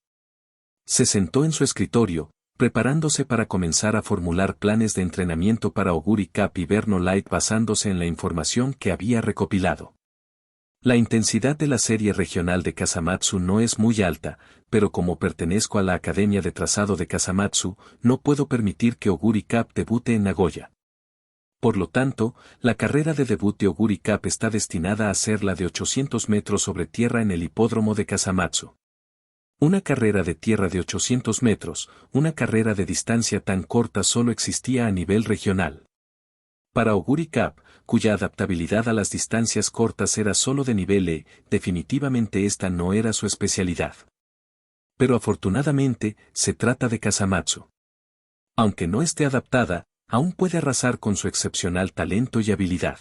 Se sentó en su escritorio, preparándose para comenzar a formular planes de entrenamiento para Oguri Cap y Verno Light basándose en la información que había recopilado. La intensidad de la serie regional de Kasamatsu no es muy alta, pero como pertenezco a la Academia de Trazado de Kasamatsu, no puedo permitir que Oguri Cap debute en Nagoya. Por lo tanto, la carrera de debut de Oguri Cap está destinada a ser la de 800 metros sobre tierra en el hipódromo de Kasamatsu. Una carrera de tierra de 800 metros, una carrera de distancia tan corta solo existía a nivel regional. Para Oguri Cap, cuya adaptabilidad a las distancias cortas era solo de nivel E, definitivamente esta no era su especialidad. Pero afortunadamente, se trata de Kasamatsu. Aunque no esté adaptada, aún puede arrasar con su excepcional talento y habilidad.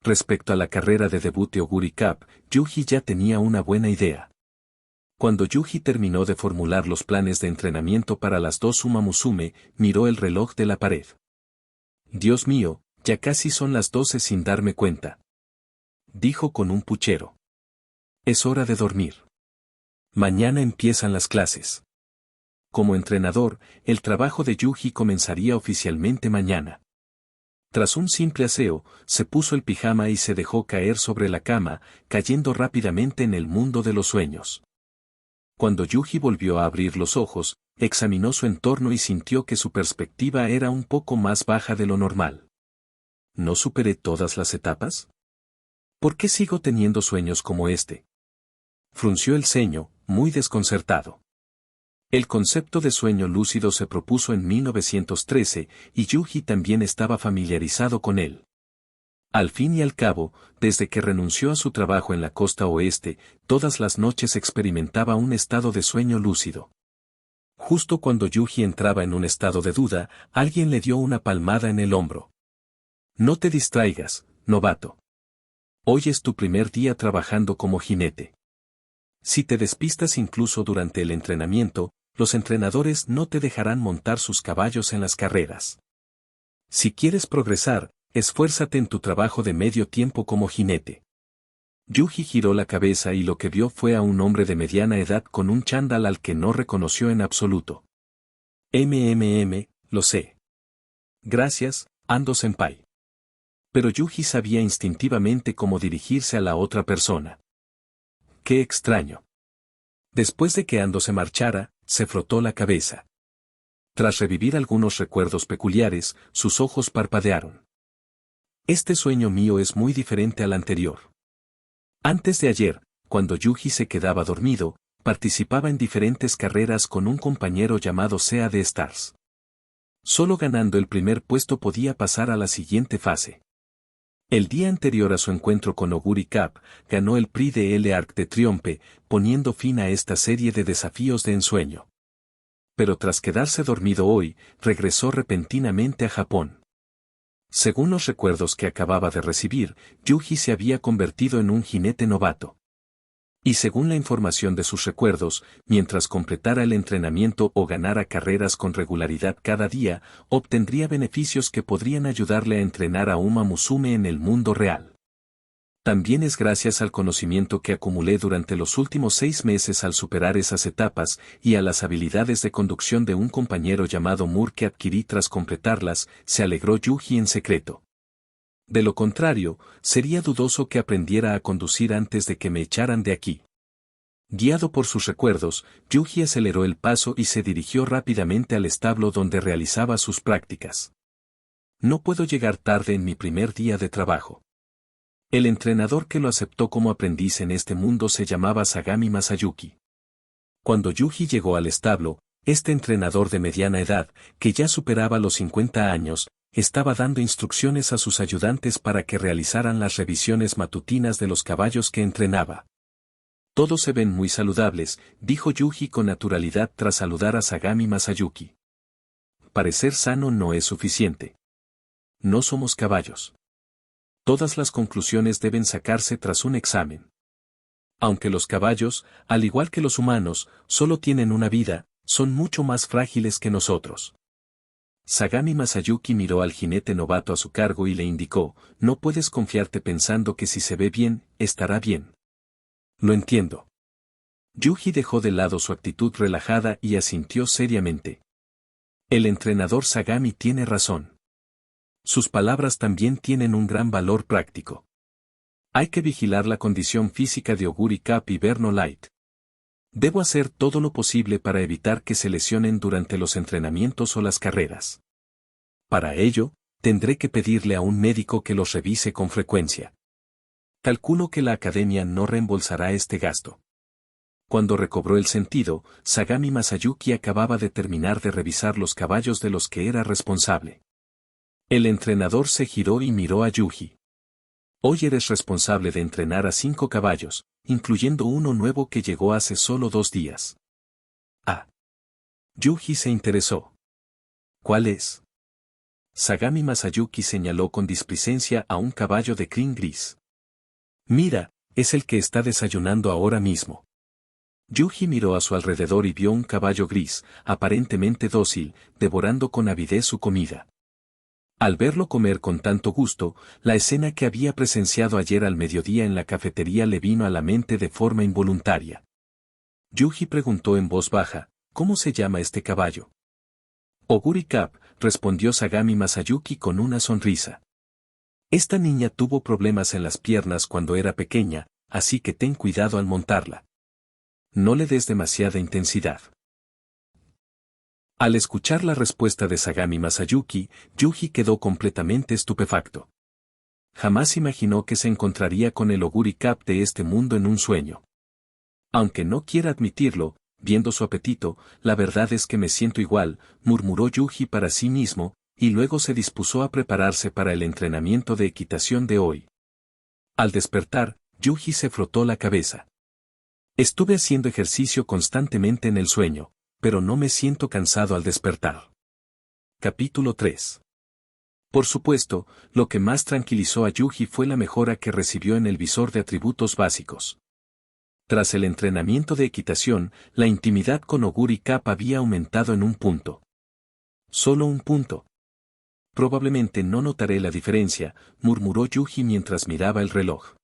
Respecto a la carrera de debut de Oguri Cap, Yuji ya tenía una buena idea. Cuando Yuji terminó de formular los planes de entrenamiento para las dos Uma Musume, miró el reloj de la pared. Dios mío, ya casi son las 12 sin darme cuenta. Dijo con un puchero. Es hora de dormir. Mañana empiezan las clases. Como entrenador, el trabajo de Yuji comenzaría oficialmente mañana. Tras un simple aseo, se puso el pijama y se dejó caer sobre la cama, cayendo rápidamente en el mundo de los sueños. Cuando Yuji volvió a abrir los ojos, examinó su entorno y sintió que su perspectiva era un poco más baja de lo normal. ¿No superé todas las etapas? ¿Por qué sigo teniendo sueños como este? Frunció el ceño, muy desconcertado. El concepto de sueño lúcido se propuso en 1913, y Yuji también estaba familiarizado con él. Al fin y al cabo, desde que renunció a su trabajo en la costa oeste, todas las noches experimentaba un estado de sueño lúcido. Justo cuando Yuji entraba en un estado de duda, alguien le dio una palmada en el hombro. No te distraigas, novato. Hoy es tu primer día trabajando como jinete. Si te despistas incluso durante el entrenamiento, los entrenadores no te dejarán montar sus caballos en las carreras. Si quieres progresar, esfuérzate en tu trabajo de medio tiempo como jinete. Yuji giró la cabeza y lo que vio fue a un hombre de mediana edad con un chándal al que no reconoció en absoluto. Lo sé. Gracias, Ando-senpai. Pero Yuji sabía instintivamente cómo dirigirse a la otra persona. Qué extraño. Después de que Ando se marchara, se frotó la cabeza. Tras revivir algunos recuerdos peculiares, sus ojos parpadearon. Este sueño mío es muy diferente al anterior. Antes de ayer, cuando Yuji se quedaba dormido, participaba en diferentes carreras con un compañero llamado Sea de Stars. Solo ganando el primer puesto podía pasar a la siguiente fase. El día anterior a su encuentro con Oguri Cap, ganó el Prix de l'Arc de Triomphe, poniendo fin a esta serie de desafíos de ensueño. Pero tras quedarse dormido hoy, regresó repentinamente a Japón. Según los recuerdos que acababa de recibir, Yuji se había convertido en un jinete novato. Y según la información de sus recuerdos, mientras completara el entrenamiento o ganara carreras con regularidad cada día, obtendría beneficios que podrían ayudarle a entrenar a Uma Musume en el mundo real. También es gracias al conocimiento que acumulé durante los últimos 6 meses al superar esas etapas y a las habilidades de conducción de un compañero llamado Mur que adquirí tras completarlas, se alegró Yuji en secreto. De lo contrario, sería dudoso que aprendiera a conducir antes de que me echaran de aquí. Guiado por sus recuerdos, Yuji aceleró el paso y se dirigió rápidamente al establo donde realizaba sus prácticas. No puedo llegar tarde en mi primer día de trabajo. El entrenador que lo aceptó como aprendiz en este mundo se llamaba Sagami Masayuki. Cuando Yuji llegó al establo, este entrenador de mediana edad, que ya superaba los 50 años, estaba dando instrucciones a sus ayudantes para que realizaran las revisiones matutinas de los caballos que entrenaba. Todos se ven muy saludables, dijo Yuji con naturalidad tras saludar a Sagami Masayuki. Parecer sano no es suficiente. No somos caballos. Todas las conclusiones deben sacarse tras un examen. Aunque los caballos, al igual que los humanos, solo tienen una vida, son mucho más frágiles que nosotros. Sagami Masayuki miró al jinete novato a su cargo y le indicó, no puedes confiarte pensando que si se ve bien, estará bien. Lo entiendo. Yuji dejó de lado su actitud relajada y asintió seriamente. El entrenador Sagami tiene razón. Sus palabras también tienen un gran valor práctico. Hay que vigilar la condición física de Oguri Cup y Verno Light. Debo hacer todo lo posible para evitar que se lesionen durante los entrenamientos o las carreras. Para ello, tendré que pedirle a un médico que los revise con frecuencia. Calculo que la academia no reembolsará este gasto. Cuando recobró el sentido, Sagami Masayuki acababa de terminar de revisar los caballos de los que era responsable. El entrenador se giró y miró a Yuji. Hoy eres responsable de entrenar a 5 caballos, incluyendo uno nuevo que llegó hace solo 2 días. Ah. Yuji se interesó. ¿Cuál es? Sagami Masayuki señaló con displicencia a un caballo de crin gris. Mira, es el que está desayunando ahora mismo. Yuji miró a su alrededor y vio un caballo gris, aparentemente dócil, devorando con avidez su comida. Al verlo comer con tanto gusto, la escena que había presenciado ayer al mediodía en la cafetería le vino a la mente de forma involuntaria. Yuji preguntó en voz baja, ¿cómo se llama este caballo? Oguri Cup, respondió Sagami Masayuki con una sonrisa. Esta niña tuvo problemas en las piernas cuando era pequeña, así que ten cuidado al montarla. No le des demasiada intensidad. Al escuchar la respuesta de Sagami Masayuki, Yuji quedó completamente estupefacto. Jamás imaginó que se encontraría con el Oguri Cup de este mundo en un sueño. Aunque no quiera admitirlo, viendo su apetito, la verdad es que me siento igual, murmuró Yuji para sí mismo, y luego se dispuso a prepararse para el entrenamiento de equitación de hoy. Al despertar, Yuji se frotó la cabeza. Estuve haciendo ejercicio constantemente en el sueño, pero no me siento cansado al despertar. Capítulo 3. Por supuesto, lo que más tranquilizó a Yuji fue la mejora que recibió en el visor de atributos básicos. Tras el entrenamiento de equitación, la intimidad con Oguri Cup había aumentado en un punto. Solo un punto. Probablemente no notaré la diferencia, murmuró Yuji mientras miraba el reloj.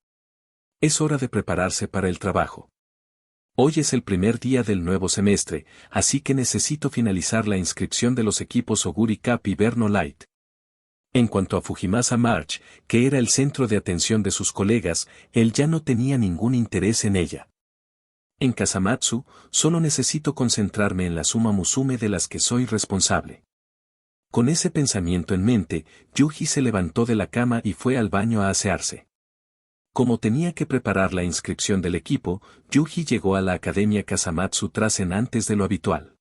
Es hora de prepararse para el trabajo. Hoy es el primer día del nuevo semestre, así que necesito finalizar la inscripción de los equipos Oguri Cup y Verno Light. En cuanto a Fujimasa March, que era el centro de atención de sus colegas, él ya no tenía ningún interés en ella. En Kasamatsu, solo necesito concentrarme en las Uma Musume de las que soy responsable. Con ese pensamiento en mente, Yuji se levantó de la cama y fue al baño a asearse. Como tenía que preparar la inscripción del equipo, Yuji llegó a la Academia Kasamatsu Trasen antes de lo habitual.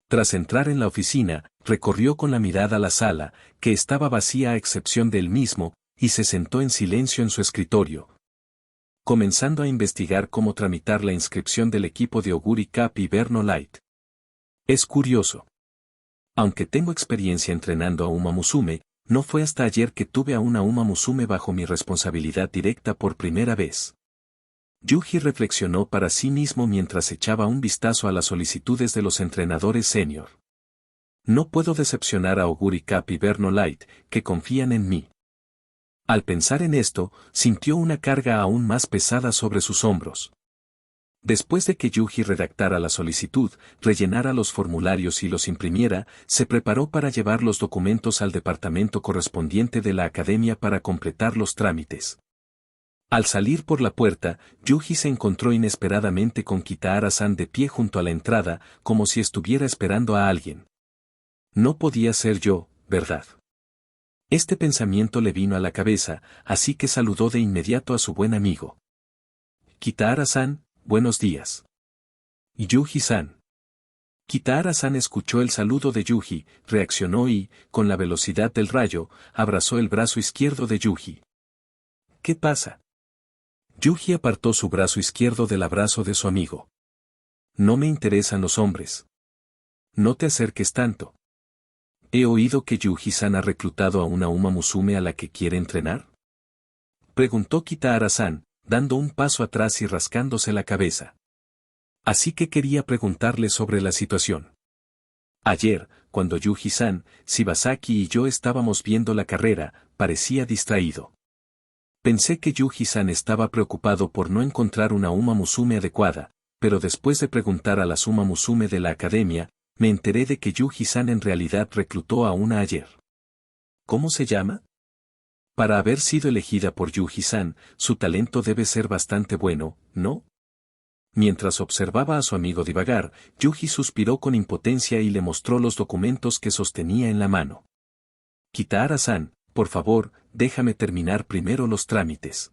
Tras entrar en la oficina, recorrió con la mirada la sala, que estaba vacía a excepción de él mismo, y se sentó en silencio en su escritorio, comenzando a investigar cómo tramitar la inscripción del equipo de Oguri Cup y Verno Light. Es curioso. Aunque tengo experiencia entrenando a Uma Musume, no fue hasta ayer que tuve a una Uma Musume bajo mi responsabilidad directa por primera vez. Yuji reflexionó para sí mismo mientras echaba un vistazo a las solicitudes de los entrenadores senior. No puedo decepcionar a Oguri Cup y Verno Light, que confían en mí. Al pensar en esto, sintió una carga aún más pesada sobre sus hombros. Después de que Yuji redactara la solicitud, rellenara los formularios y los imprimiera, se preparó para llevar los documentos al departamento correspondiente de la academia para completar los trámites. Al salir por la puerta, Yuji se encontró inesperadamente con Kitahara-san de pie junto a la entrada, como si estuviera esperando a alguien. No podía ser yo, ¿verdad? Este pensamiento le vino a la cabeza, así que saludó de inmediato a su buen amigo. Kitahara-san, buenos días. Yuji-san. Kitahara-san escuchó el saludo de Yuji, reaccionó y, con la velocidad del rayo, abrazó el brazo izquierdo de Yuji. ¿Qué pasa? Yuji apartó su brazo izquierdo del abrazo de su amigo. No me interesan los hombres. No te acerques tanto. He oído que Yuji-san ha reclutado a una Uma Musume a la que quiere entrenar. Preguntó Kitahara-san, dando un paso atrás y rascándose la cabeza. Así que quería preguntarle sobre la situación. Ayer, cuando Yuji-san, Shibasaki y yo estábamos viendo la carrera, parecía distraído. Pensé que Yuji-san estaba preocupado por no encontrar una Uma Musume adecuada, pero después de preguntar a la Uma Musume de la academia, me enteré de que Yuji-san en realidad reclutó a una ayer. ¿Cómo se llama? Para haber sido elegida por Yuji-san, su talento debe ser bastante bueno, ¿no? Mientras observaba a su amigo divagar, Yuji suspiró con impotencia y le mostró los documentos que sostenía en la mano. Kitahara-san, por favor, déjame terminar primero los trámites.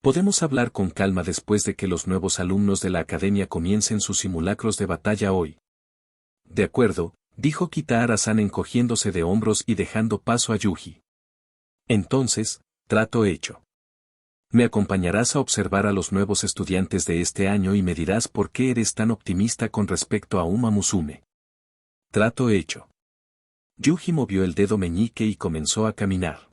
Podemos hablar con calma después de que los nuevos alumnos de la academia comiencen sus simulacros de batalla hoy. De acuerdo, dijo Kitahara-san encogiéndose de hombros y dejando paso a Yuji. Entonces, trato hecho. Me acompañarás a observar a los nuevos estudiantes de este año y me dirás por qué eres tan optimista con respecto a Uma Musume. Trato hecho. Yuji movió el dedo meñique y comenzó a caminar.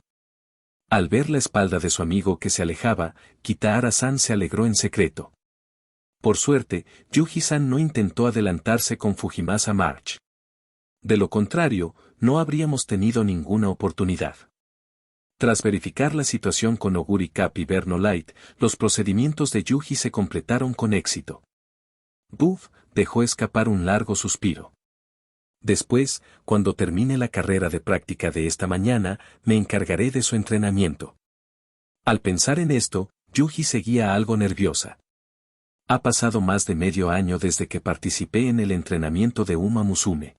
Al ver la espalda de su amigo que se alejaba, Kitahara-san se alegró en secreto. Por suerte, Yuji-san no intentó adelantarse con Fujimasa March. De lo contrario, no habríamos tenido ninguna oportunidad. Tras verificar la situación con Oguri Cup y Verno Light, los procedimientos de Yuji se completaron con éxito. Buff dejó escapar un largo suspiro. Después, cuando termine la carrera de práctica de esta mañana, me encargaré de su entrenamiento. Al pensar en esto, Yuji seguía algo nerviosa. Ha pasado más de medio año desde que participé en el entrenamiento de Uma Musume.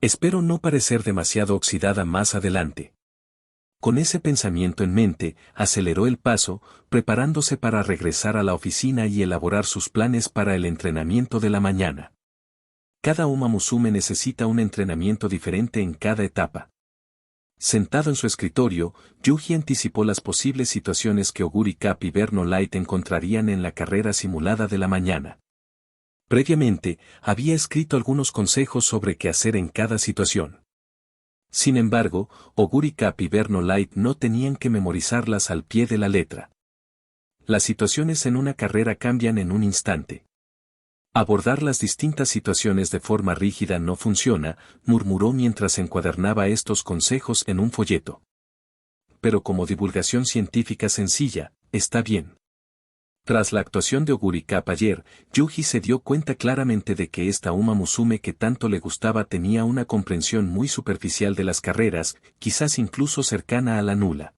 Espero no parecer demasiado oxidada más adelante. Con ese pensamiento en mente, aceleró el paso, preparándose para regresar a la oficina y elaborar sus planes para el entrenamiento de la mañana. Cada Uma Musume necesita un entrenamiento diferente en cada etapa. Sentado en su escritorio, Yuji anticipó las posibles situaciones que Oguri Cup y Verno Light encontrarían en la carrera simulada de la mañana. Previamente, había escrito algunos consejos sobre qué hacer en cada situación. Sin embargo, Oguri Cup y Verno Light no tenían que memorizarlas al pie de la letra. Las situaciones en una carrera cambian en un instante. Abordar las distintas situaciones de forma rígida no funciona, murmuró mientras encuadernaba estos consejos en un folleto. Pero como divulgación científica sencilla, está bien. Tras la actuación de Oguri Cup ayer, Yuji se dio cuenta claramente de que esta Uma Musume que tanto le gustaba tenía una comprensión muy superficial de las carreras, quizás incluso cercana a la nula.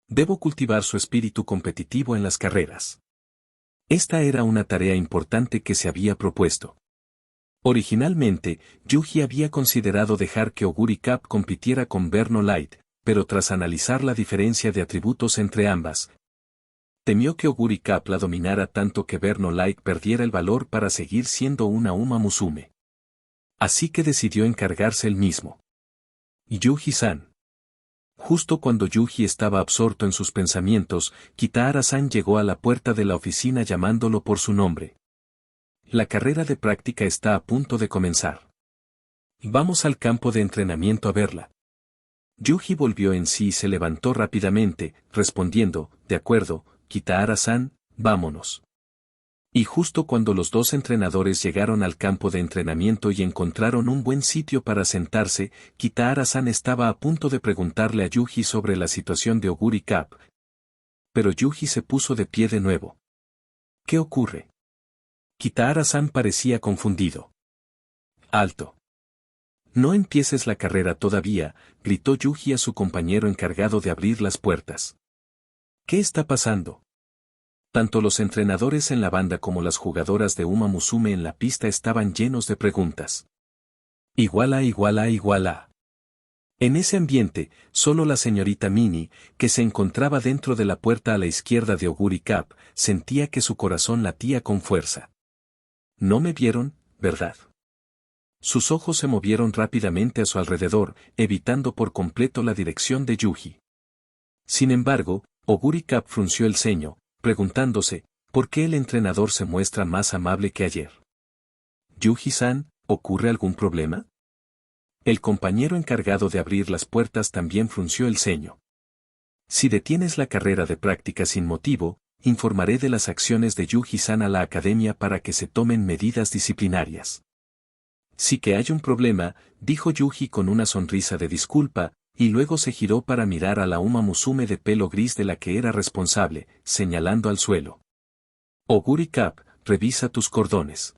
Debo cultivar su espíritu competitivo en las carreras. Esta era una tarea importante que se había propuesto. Originalmente, Yuji había considerado dejar que Oguri Cup compitiera con Verno Light, pero tras analizar la diferencia de atributos entre ambas, temió que Oguri Cup la dominara tanto que Verno Light perdiera el valor para seguir siendo una Uma Musume. Así que decidió encargarse él mismo. Yuji-san. Justo cuando Yuji estaba absorto en sus pensamientos, Kitahara-san llegó a la puerta de la oficina llamándolo por su nombre. La carrera de práctica está a punto de comenzar. Vamos al campo de entrenamiento a verla. Yuji volvió en sí y se levantó rápidamente, respondiendo, de acuerdo, Kitahara-san, vámonos. Y justo cuando los dos entrenadores llegaron al campo de entrenamiento y encontraron un buen sitio para sentarse, Kitahara-san estaba a punto de preguntarle a Yuji sobre la situación de Oguri Cup. Pero Yuji se puso de pie de nuevo. ¿Qué ocurre? Kitahara-san parecía confundido. Alto. No empieces la carrera todavía, gritó Yuji a su compañero encargado de abrir las puertas. ¿Qué está pasando? Tanto los entrenadores en la banda como las jugadoras de Uma Musume en la pista estaban llenos de preguntas. Igual a. En ese ambiente, solo la señorita Mini, que se encontraba dentro de la puerta a la izquierda de Oguri Cup, sentía que su corazón latía con fuerza. No me vieron, ¿verdad? Sus ojos se movieron rápidamente a su alrededor, evitando por completo la dirección de Yuji. Sin embargo, Oguri Cap frunció el ceño, preguntándose, ¿por qué el entrenador se muestra más amable que ayer? Yuji-san, ¿ocurre algún problema? El compañero encargado de abrir las puertas también frunció el ceño. Si detienes la carrera de práctica sin motivo, informaré de las acciones de Yuji-san a la academia para que se tomen medidas disciplinarias. Sí que hay un problema, dijo Yuji con una sonrisa de disculpa, y luego se giró para mirar a la Uma Musume de pelo gris de la que era responsable, señalando al suelo. Oguri Cap, revisa tus cordones.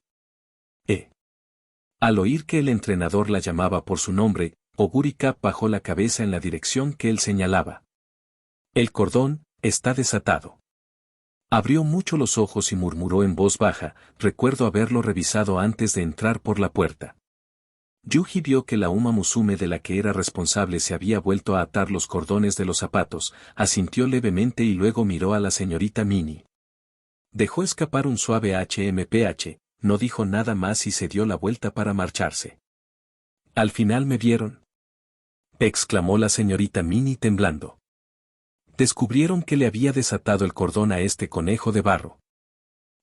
Al oír que el entrenador la llamaba por su nombre, Oguri Cap bajó la cabeza en la dirección que él señalaba. El cordón está desatado. Abrió mucho los ojos y murmuró en voz baja, recuerdo haberlo revisado antes de entrar por la puerta. Yuji vio que la Uma Musume de la que era responsable se había vuelto a atar los cordones de los zapatos, asintió levemente y luego miró a la señorita Mini. Dejó escapar un suave HMPH, no dijo nada más y se dio la vuelta para marcharse. ¿Al final me vieron?, exclamó la señorita Mini temblando. Descubrieron que le había desatado el cordón a este conejo de barro.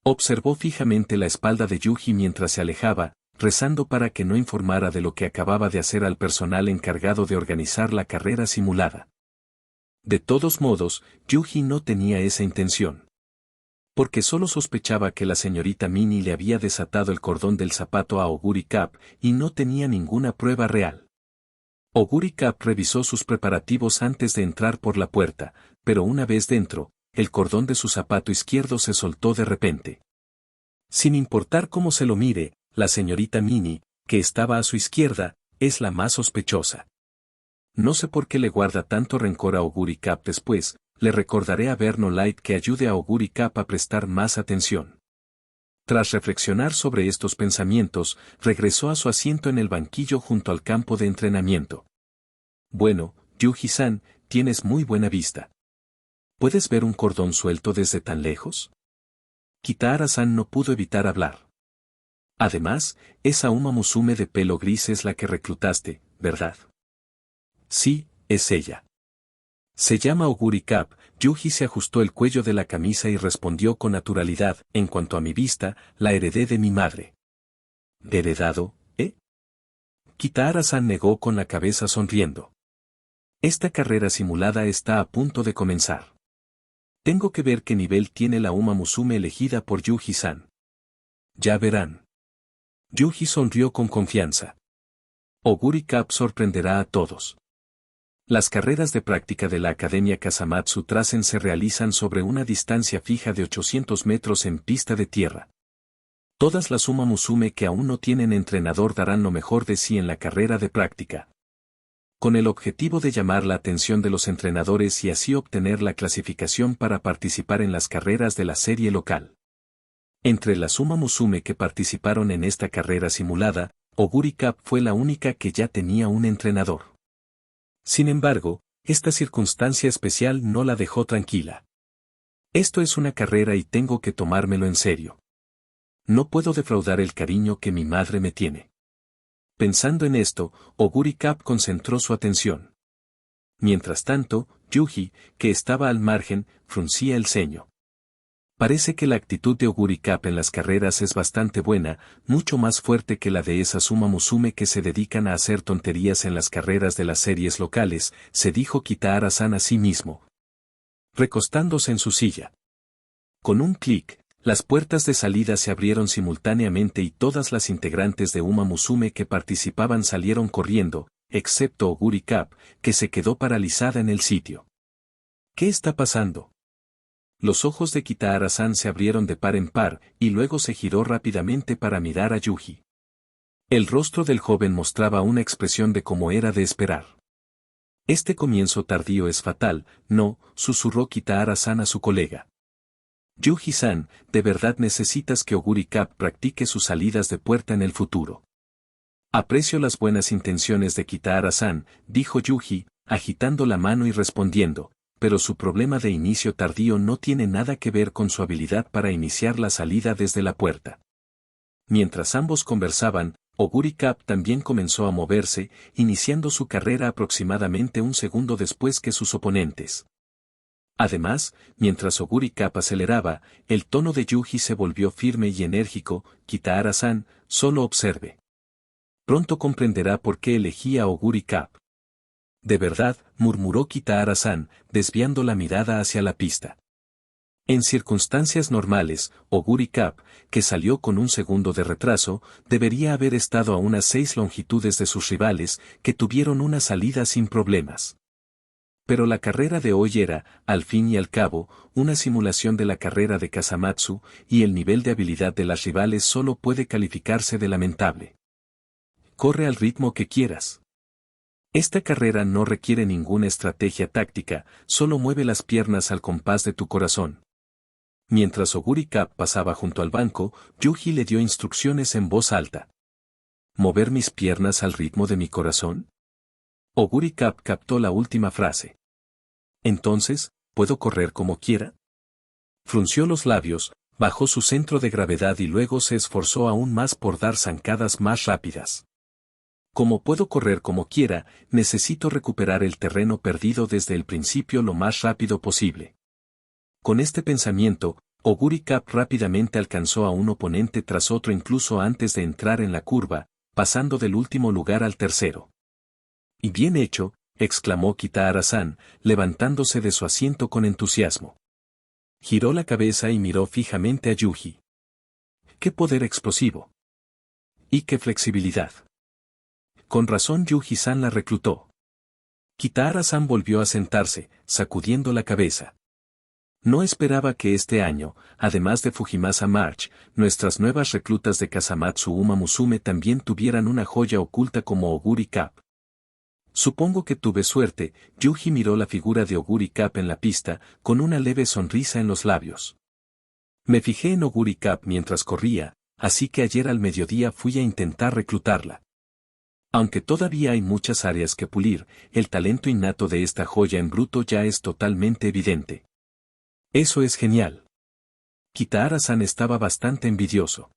Observó fijamente la espalda de Yuji mientras se alejaba, rezando para que no informara de lo que acababa de hacer al personal encargado de organizar la carrera simulada. De todos modos, Yuji no tenía esa intención. Porque solo sospechaba que la señorita Mini le había desatado el cordón del zapato a Oguri Cap y no tenía ninguna prueba real. Oguri Cap revisó sus preparativos antes de entrar por la puerta, pero una vez dentro, el cordón de su zapato izquierdo se soltó de repente. Sin importar cómo se lo mire, la señorita Mini, que estaba a su izquierda, es la más sospechosa. No sé por qué le guarda tanto rencor a Oguri Cap después, le recordaré a Verno Light que ayude a Oguri Cap a prestar más atención. Tras reflexionar sobre estos pensamientos, regresó a su asiento en el banquillo junto al campo de entrenamiento. Bueno, Yuji-san, tienes muy buena vista. ¿Puedes ver un cordón suelto desde tan lejos? Kitahara-san no pudo evitar hablar. Además, esa Uma Musume de pelo gris es la que reclutaste, ¿verdad? Sí, es ella. Se llama Oguri Cap. Yuji se ajustó el cuello de la camisa y respondió con naturalidad, en cuanto a mi vista, la heredé de mi madre. ¿Heredado, Kitahara-san negó con la cabeza sonriendo. Esta carrera simulada está a punto de comenzar. Tengo que ver qué nivel tiene la Uma Musume elegida por Yuji-san. Ya verán. Yuji sonrió con confianza. Oguri Cap sorprenderá a todos. Las carreras de práctica de la Academia Kasamatsu Trasen se realizan sobre una distancia fija de 800 metros en pista de tierra. Todas las Uma Musume que aún no tienen entrenador darán lo mejor de sí en la carrera de práctica. Con el objetivo de llamar la atención de los entrenadores y así obtener la clasificación para participar en las carreras de la serie local. Entre las Uma Musume que participaron en esta carrera simulada, Oguri Cap fue la única que ya tenía un entrenador. Sin embargo, esta circunstancia especial no la dejó tranquila. Esto es una carrera y tengo que tomármelo en serio. No puedo defraudar el cariño que mi madre me tiene. Pensando en esto, Oguri Cap concentró su atención. Mientras tanto, Yuji, que estaba al margen, fruncía el ceño. Parece que la actitud de Oguri Cap en las carreras es bastante buena, mucho más fuerte que la de esas Uma Musume que se dedican a hacer tonterías en las carreras de las series locales, se dijo Kitahara-san a sí mismo, recostándose en su silla. Con un clic, las puertas de salida se abrieron simultáneamente y todas las integrantes de Uma Musume que participaban salieron corriendo, excepto Oguri Cap, que se quedó paralizada en el sitio. ¿Qué está pasando? Los ojos de Kitahara-san se abrieron de par en par, y luego se giró rápidamente para mirar a Yuji. El rostro del joven mostraba una expresión de como era de esperar. Este comienzo tardío es fatal, no, susurró Kitahara-san a su colega. Yuji-san, de verdad necesitas que Oguri Cap practique sus salidas de puerta en el futuro. Aprecio las buenas intenciones de Kitahara-san, dijo Yuji, agitando la mano y respondiendo, pero su problema de inicio tardío no tiene nada que ver con su habilidad para iniciar la salida desde la puerta. Mientras ambos conversaban, Oguri Cup también comenzó a moverse, iniciando su carrera aproximadamente un segundo después que sus oponentes. Además, mientras Oguri Cup aceleraba, el tono de Yuji se volvió firme y enérgico. Kitahara-san, solo observe. Pronto comprenderá por qué elegí a Oguri Cup. De verdad, murmuró Kitahara-san, desviando la mirada hacia la pista. En circunstancias normales, Oguri Cup, que salió con un segundo de retraso, debería haber estado a unas 6 longitudes de sus rivales, que tuvieron una salida sin problemas. Pero la carrera de hoy era, al fin y al cabo, una simulación de la carrera de Kasamatsu, y el nivel de habilidad de las rivales solo puede calificarse de lamentable. Corre al ritmo que quieras. Esta carrera no requiere ninguna estrategia táctica, solo mueve las piernas al compás de tu corazón. Mientras Oguri Cup pasaba junto al banco, Yuji le dio instrucciones en voz alta. ¿Mover mis piernas al ritmo de mi corazón? Oguri Cup captó la última frase. Entonces, ¿puedo correr como quiera? Frunció los labios, bajó su centro de gravedad y luego se esforzó aún más por dar zancadas más rápidas. Como puedo correr como quiera, necesito recuperar el terreno perdido desde el principio lo más rápido posible. Con este pensamiento, Oguri Cup rápidamente alcanzó a un oponente tras otro incluso antes de entrar en la curva, pasando del último lugar al tercero. Y bien hecho, exclamó Kitahara-san, levantándose de su asiento con entusiasmo. Giró la cabeza y miró fijamente a Yuji. ¡Qué poder explosivo! ¡Y qué flexibilidad! Con razón Yuji-san la reclutó. Kitahara-san volvió a sentarse, sacudiendo la cabeza. No esperaba que este año, además de Fujimasa March, nuestras nuevas reclutas de Kasamatsu Uma Musume también tuvieran una joya oculta como Oguri Cup. Supongo que tuve suerte. Yuji miró la figura de Oguri Cup en la pista, con una leve sonrisa en los labios. Me fijé en Oguri Cup mientras corría, así que ayer al mediodía fui a intentar reclutarla. Aunque todavía hay muchas áreas que pulir, el talento innato de esta joya en bruto ya es totalmente evidente. Eso es genial. Kitahara-san estaba bastante envidioso.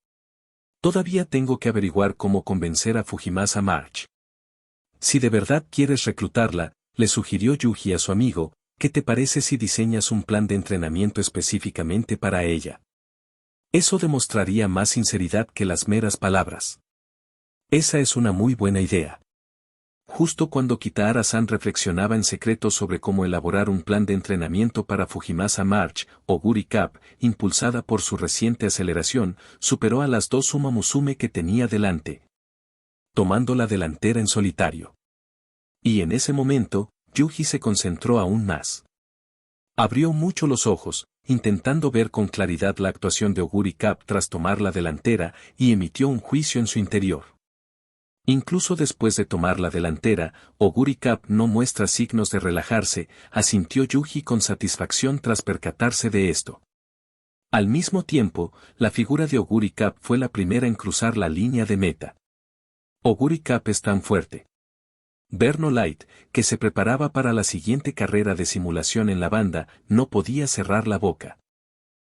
Todavía tengo que averiguar cómo convencer a Fujimasa March. Si de verdad quieres reclutarla, le sugirió Yuji a su amigo, ¿qué te parece si diseñas un plan de entrenamiento específicamente para ella? Eso demostraría más sinceridad que las meras palabras. Esa es una muy buena idea. Justo cuando Kitahara-san reflexionaba en secreto sobre cómo elaborar un plan de entrenamiento para Fujimasa March, Oguri Cup, impulsada por su reciente aceleración, superó a las 2 Uma Musume que tenía delante, tomando la delantera en solitario. Y en ese momento, Yuji se concentró aún más. Abrió mucho los ojos, intentando ver con claridad la actuación de Oguri Cup tras tomar la delantera, y emitió un juicio en su interior. Incluso después de tomar la delantera, Oguri Cup no muestra signos de relajarse, asintió Yuji con satisfacción tras percatarse de esto. Al mismo tiempo, la figura de Oguri Cup fue la primera en cruzar la línea de meta. Oguri Cup es tan fuerte. Berno Light, que se preparaba para la siguiente carrera de simulación en la banda, no podía cerrar la boca.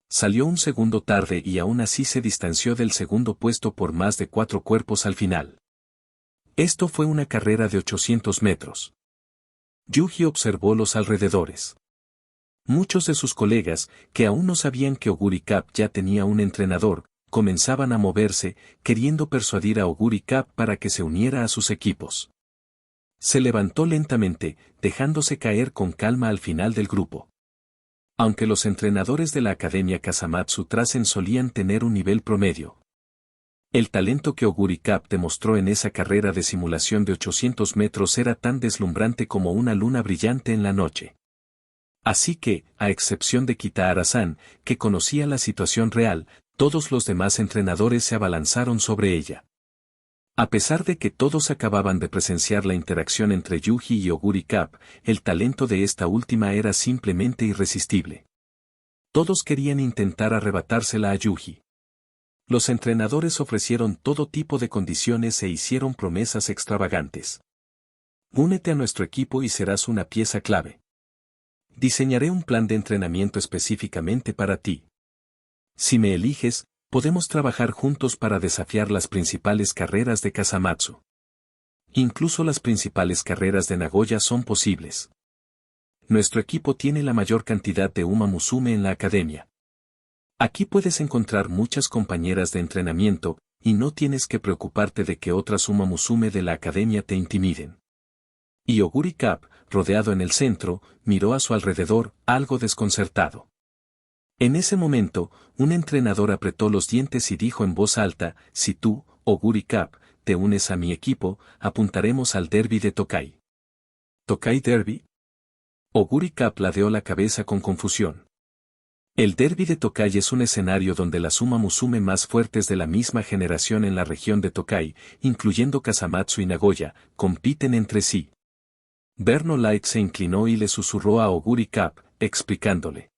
Salió un segundo tarde y aún así se distanció del segundo puesto por más de 4 cuerpos al final. Esto fue una carrera de 800 metros. Yuji observó los alrededores. Muchos de sus colegas, que aún no sabían que Oguri Cup ya tenía un entrenador, comenzaban a moverse, queriendo persuadir a Oguri Cup para que se uniera a sus equipos. Se levantó lentamente, dejándose caer con calma al final del grupo. Aunque los entrenadores de la Academia Kasamatsu Trasen solían tener un nivel promedio, el talento que Oguri Cup demostró en esa carrera de simulación de 800 metros era tan deslumbrante como una luna brillante en la noche. Así que, a excepción de Kitahara-san, que conocía la situación real, todos los demás entrenadores se abalanzaron sobre ella. A pesar de que todos acababan de presenciar la interacción entre Yuji y Oguri Cup, el talento de esta última era simplemente irresistible. Todos querían intentar arrebatársela a Yuji. Los entrenadores ofrecieron todo tipo de condiciones e hicieron promesas extravagantes. Únete a nuestro equipo y serás una pieza clave. Diseñaré un plan de entrenamiento específicamente para ti. Si me eliges, Podemos trabajar juntos para desafiar las principales carreras de Kasamatsu. Incluso las principales carreras de Nagoya son posibles. Nuestro equipo tiene la mayor cantidad de Uma Musume en la academia. Aquí puedes encontrar muchas compañeras de entrenamiento, y no tienes que preocuparte de que otras Uma Musume de la academia te intimiden. Y Oguri Cap, rodeado en el centro, miró a su alrededor, algo desconcertado. En ese momento, un entrenador apretó los dientes y dijo en voz alta, si tú, Oguri Cap, te unes a mi equipo, apuntaremos al derby de Tokai. ¿Tokai Derby? Oguri Cap ladeó la cabeza con confusión. El derby de Tokai es un escenario donde las Uma Musume más fuertes de la misma generación en la región de Tokai, incluyendo Kasamatsu y Nagoya, compiten entre sí. Berno Light se inclinó y le susurró a Oguri Cap, explicándole.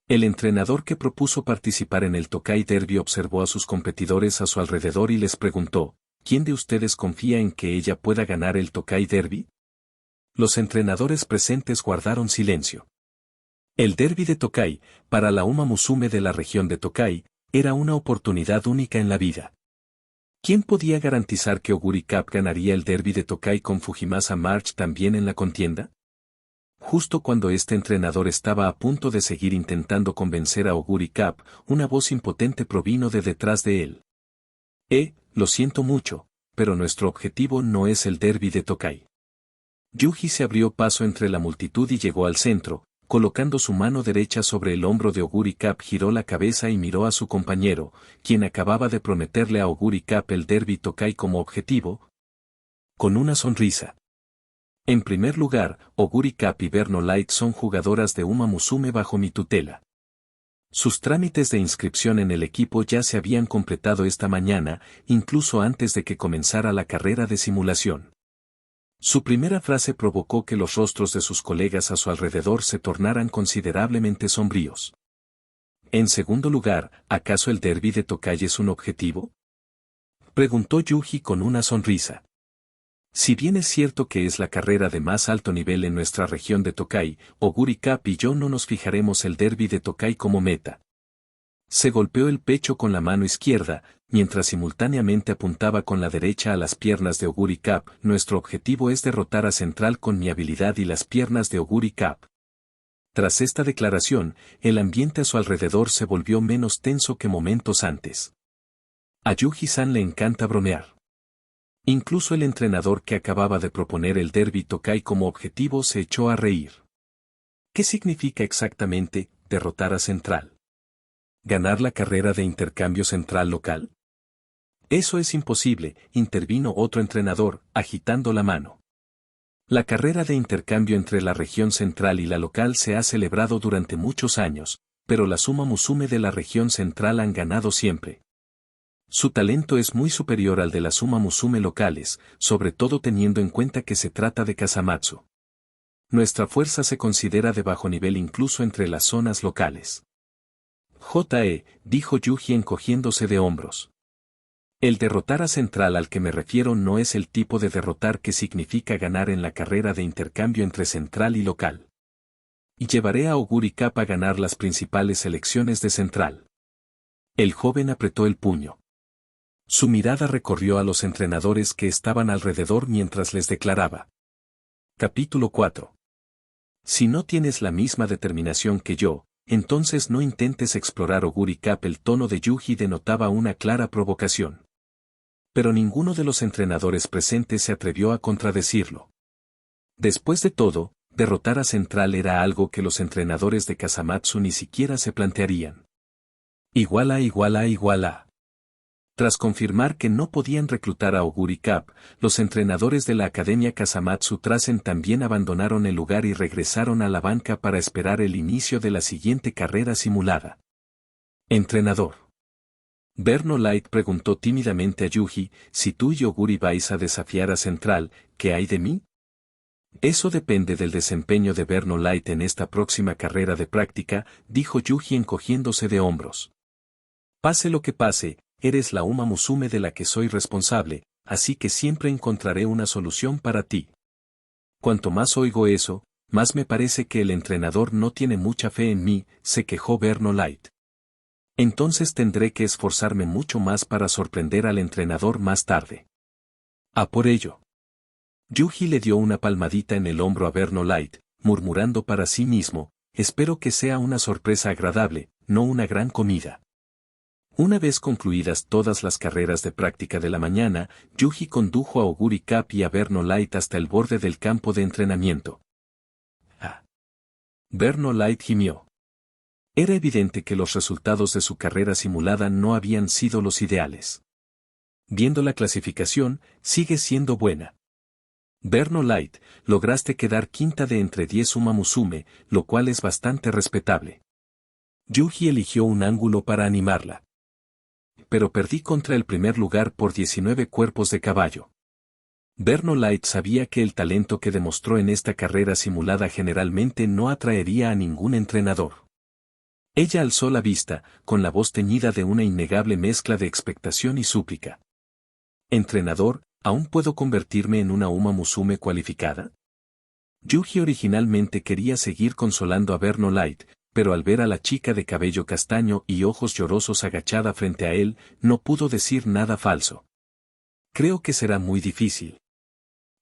El entrenador que propuso participar en el Tokai Derby observó a sus competidores a su alrededor y les preguntó, ¿quién de ustedes confía en que ella pueda ganar el Tokai Derby? Los entrenadores presentes guardaron silencio. El Derby de Tokai, para la Uma Musume de la región de Tokai, era una oportunidad única en la vida. ¿Quién podía garantizar que Oguri Cap ganaría el Derby de Tokai con Fujimasa March también en la contienda? Justo cuando este entrenador estaba a punto de seguir intentando convencer a Oguri Cap, una voz impotente provino de detrás de él. Lo siento mucho, pero nuestro objetivo no es el Derby de Tokai. Yuji se abrió paso entre la multitud y llegó al centro, colocando su mano derecha sobre el hombro de Oguri Cap, giró la cabeza y miró a su compañero, quien acababa de prometerle a Oguri Cap el Derby Tokai como objetivo, con una sonrisa. En primer lugar, Oguri Cap y Berno Light son jugadoras de Uma Musume bajo mi tutela. Sus trámites de inscripción en el equipo ya se habían completado esta mañana, incluso antes de que comenzara la carrera de simulación. Su primera frase provocó que los rostros de sus colegas a su alrededor se tornaran considerablemente sombríos. En segundo lugar, ¿acaso el derbi de Tokai es un objetivo? Preguntó Yuji con una sonrisa. Si bien es cierto que es la carrera de más alto nivel en nuestra región de Tokai, Oguri Cap y yo no nos fijaremos el derbi de Tokai como meta. Se golpeó el pecho con la mano izquierda, mientras simultáneamente apuntaba con la derecha a las piernas de Oguri Cap. Nuestro objetivo es derrotar a Central con mi habilidad y las piernas de Oguri Cap. Tras esta declaración, el ambiente a su alrededor se volvió menos tenso que momentos antes. A Yuji-san le encanta bromear. Incluso el entrenador que acababa de proponer el derbi Tokai como objetivo se echó a reír. ¿Qué significa exactamente derrotar a Central? ¿Ganar la carrera de intercambio central local? Eso es imposible, intervino otro entrenador, agitando la mano. La carrera de intercambio entre la región central y la local se ha celebrado durante muchos años, pero las Uma Musume de la región central han ganado siempre. Su talento es muy superior al de las Uma Musume locales, sobre todo teniendo en cuenta que se trata de Kasamatsu. Nuestra fuerza se considera de bajo nivel incluso entre las zonas locales. Dijo Yuji encogiéndose de hombros. El derrotar a Central al que me refiero no es el tipo de derrotar que significa ganar en la carrera de intercambio entre Central y local. Y llevaré a Oguri Cap a ganar las principales elecciones de Central. El joven apretó el puño. Su mirada recorrió a los entrenadores que estaban alrededor mientras les declaraba. Capítulo 4. Si no tienes la misma determinación que yo, entonces no intentes explorar Oguri Cap. El tono de Yuji denotaba una clara provocación. Pero ninguno de los entrenadores presentes se atrevió a contradecirlo. Después de todo, derrotar a Central era algo que los entrenadores de Kasamatsu ni siquiera se plantearían. Igual a. Tras confirmar que no podían reclutar a Oguri Cap, los entrenadores de la Academia Kasamatsu Trasen también abandonaron el lugar y regresaron a la banca para esperar el inicio de la siguiente carrera simulada. Entrenador. Berno Light preguntó tímidamente a Yuji, si tú y Oguri vais a desafiar a Central, ¿qué hay de mí? Eso depende del desempeño de Berno Light en esta próxima carrera de práctica, dijo Yuji encogiéndose de hombros. Pase lo que pase, eres la Uma Musume de la que soy responsable, así que siempre encontraré una solución para ti. Cuanto más oigo eso, más me parece que el entrenador no tiene mucha fe en mí, se quejó Berno Light. Entonces tendré que esforzarme mucho más para sorprender al entrenador más tarde. A por ello. Yuji le dio una palmadita en el hombro a Berno Light, murmurando para sí mismo, espero que sea una sorpresa agradable, no una gran comida. Una vez concluidas todas las carreras de práctica de la mañana, Yuji condujo a Oguri Cup y a Berno Light hasta el borde del campo de entrenamiento. Ah. Berno Light gimió. Era evidente que los resultados de su carrera simulada no habían sido los ideales. Viendo la clasificación, sigue siendo buena. Berno Light, lograste quedar quinta de entre 10 Uma Musume, lo cual es bastante respetable. Yuji eligió un ángulo para animarla. Pero perdí contra el primer lugar por 19 cuerpos de caballo. Berno Light sabía que el talento que demostró en esta carrera simulada generalmente no atraería a ningún entrenador. Ella alzó la vista, con la voz teñida de una innegable mezcla de expectación y súplica. Entrenador, ¿aún puedo convertirme en una Uma Musume cualificada? Yuji originalmente quería seguir consolando a Berno Light, pero al ver a la chica de cabello castaño y ojos llorosos agachada frente a él, no pudo decir nada falso. Creo que será muy difícil.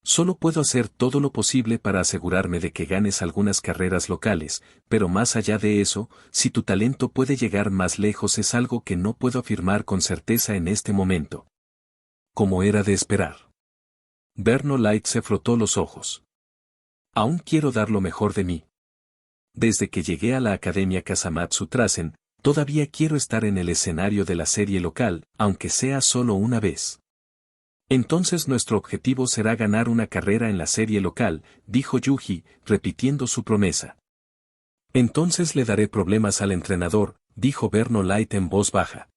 Solo puedo hacer todo lo posible para asegurarme de que ganes algunas carreras locales, pero más allá de eso, si tu talento puede llegar más lejos es algo que no puedo afirmar con certeza en este momento. Como era de esperar. Berno Light se frotó los ojos. Aún quiero dar lo mejor de mí. Desde que llegué a la Academia Kasamatsu Trasen, todavía quiero estar en el escenario de la serie local, aunque sea solo una vez. Entonces nuestro objetivo será ganar una carrera en la serie local, dijo Yuji, repitiendo su promesa. Entonces le daré problemas al entrenador, dijo Berno Light en voz baja.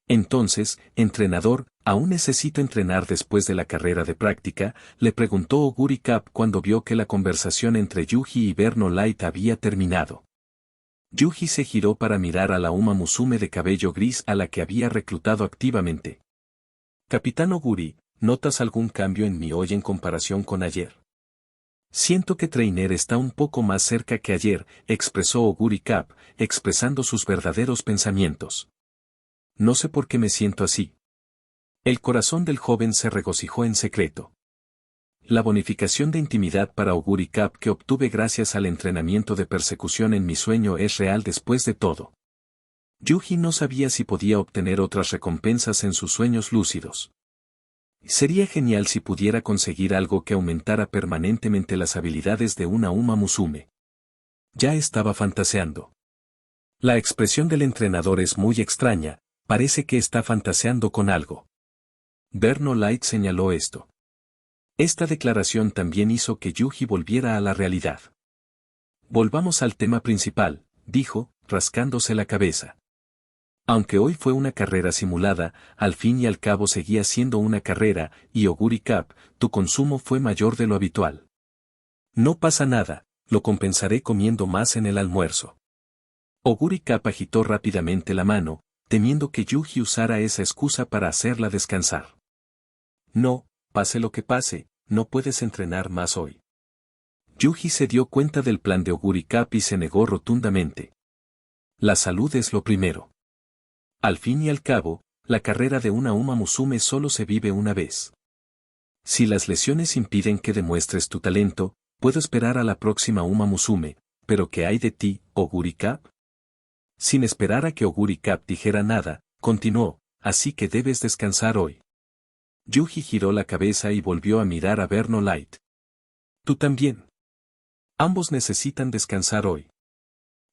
Entonces, entrenador, ¿aún necesito entrenar después de la carrera de práctica?, le preguntó Oguri Cup cuando vio que la conversación entre Yuji y Berno Light había terminado. Yuji se giró para mirar a la Uma Musume de cabello gris a la que había reclutado activamente. Capitán Oguri, ¿notas algún cambio en mi hoy en comparación con ayer? Siento que Trainer está un poco más cerca que ayer, expresó Oguri Cup, expresando sus verdaderos pensamientos. No sé por qué me siento así. El corazón del joven se regocijó en secreto. La bonificación de intimidad para Oguri Cup que obtuve gracias al entrenamiento de persecución en mi sueño es real después de todo. Yuji no sabía si podía obtener otras recompensas en sus sueños lúcidos. Sería genial si pudiera conseguir algo que aumentara permanentemente las habilidades de una Uma Musume. Ya estaba fantaseando. La expresión del entrenador es muy extraña, parece que está fantaseando con algo. Berno Light señaló esto. Esta declaración también hizo que Yuji volviera a la realidad. Volvamos al tema principal, dijo, rascándose la cabeza. Aunque hoy fue una carrera simulada, al fin y al cabo seguía siendo una carrera, y Oguri Cup, tu consumo fue mayor de lo habitual. No pasa nada, lo compensaré comiendo más en el almuerzo. Oguri Cup agitó rápidamente la mano, temiendo que Yuji usara esa excusa para hacerla descansar. No, pase lo que pase, no puedes entrenar más hoy. Yuji se dio cuenta del plan de Oguri Cup y se negó rotundamente. La salud es lo primero. Al fin y al cabo, la carrera de una Uma Musume solo se vive una vez. Si las lesiones impiden que demuestres tu talento, puedo esperar a la próxima Uma Musume, pero ¿qué hay de ti, Oguri Cup? Sin esperar a que Oguri Cup dijera nada, continuó, así que debes descansar hoy. Yuji giró la cabeza y volvió a mirar a Berno Light. Tú también. Ambos necesitan descansar hoy.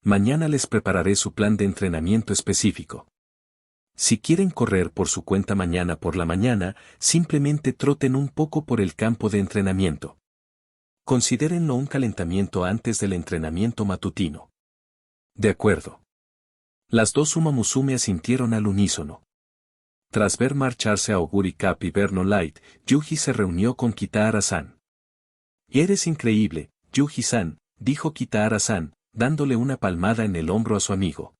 Mañana les prepararé su plan de entrenamiento específico. Si quieren correr por su cuenta mañana por la mañana, simplemente troten un poco por el campo de entrenamiento. Considérenlo un calentamiento antes del entrenamiento matutino. De acuerdo. Las dos Uma Musume asintieron al unísono. Tras ver marcharse a Oguri Cup y Berno Light, Yuji se reunió con Kitahara-san. Eres increíble, Yuji-san, dijo Kitahara-san, dándole una palmada en el hombro a su amigo.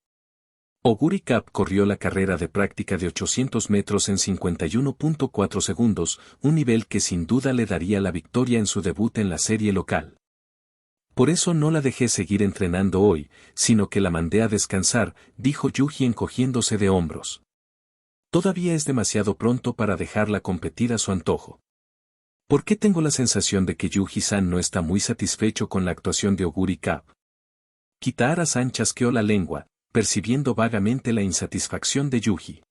Oguri Cup corrió la carrera de práctica de 800 metros en 51.4 segundos, un nivel que sin duda le daría la victoria en su debut en la serie local. Por eso no la dejé seguir entrenando hoy, sino que la mandé a descansar, dijo Yuji encogiéndose de hombros. Todavía es demasiado pronto para dejarla competir a su antojo. ¿Por qué tengo la sensación de que Yuji-san no está muy satisfecho con la actuación de Oguri Cup? Kitahara-san chasqueó la lengua, percibiendo vagamente la insatisfacción de Yuji.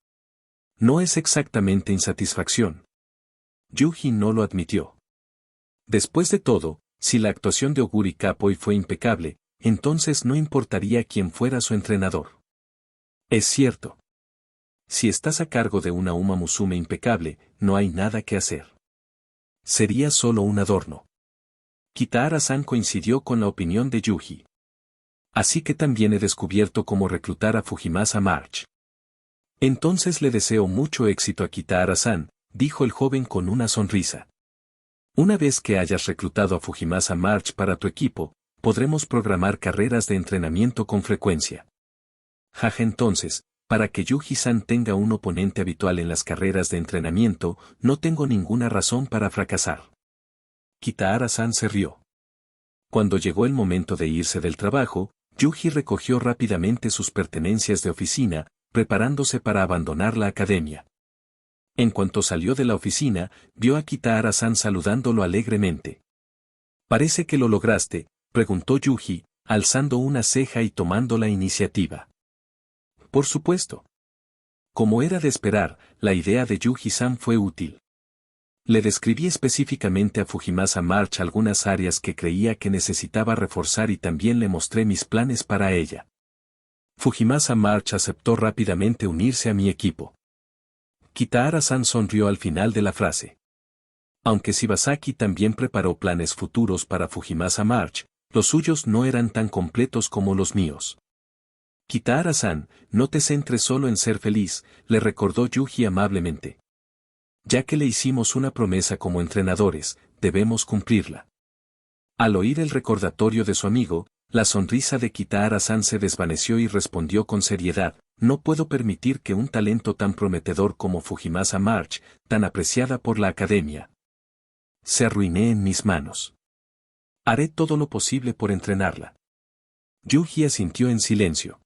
No es exactamente insatisfacción. Yuji no lo admitió. Después de todo, si la actuación de Oguri Cup hoy fue impecable, entonces no importaría quién fuera su entrenador. Es cierto. Si estás a cargo de una Uma Musume impecable, no hay nada que hacer. Sería solo un adorno. Kitahara-san coincidió con la opinión de Yuji. Así que también he descubierto cómo reclutar a Fujimasa March. Entonces le deseo mucho éxito a Kitahara-san, dijo el joven con una sonrisa. Una vez que hayas reclutado a Fujimasa March para tu equipo, podremos programar carreras de entrenamiento con frecuencia. Jaja, entonces, para que Yuji-san tenga un oponente habitual en las carreras de entrenamiento, no tengo ninguna razón para fracasar. Kitahara-san se rió. Cuando llegó el momento de irse del trabajo, Yuji recogió rápidamente sus pertenencias de oficina, preparándose para abandonar la academia. En cuanto salió de la oficina, vio a Kitahara-san saludándolo alegremente. «¿Parece que lo lograste?», preguntó Yuji, alzando una ceja y tomando la iniciativa. Por supuesto. Como era de esperar, la idea de Yuji-san fue útil. Le describí específicamente a Fujimasa March algunas áreas que creía que necesitaba reforzar y también le mostré mis planes para ella. Fujimasa March aceptó rápidamente unirse a mi equipo. Kitahara-san sonrió al final de la frase. Aunque Shibasaki también preparó planes futuros para Fujimasa March, los suyos no eran tan completos como los míos. Kitahara-san, no te centres solo en ser feliz, le recordó Yuji amablemente. Ya que le hicimos una promesa como entrenadores, debemos cumplirla. Al oír el recordatorio de su amigo, la sonrisa de Kitahara-san se desvaneció y respondió con seriedad, no puedo permitir que un talento tan prometedor como Fujimasa March, tan apreciada por la academia, se arruine en mis manos. Haré todo lo posible por entrenarla. Yuji asintió en silencio.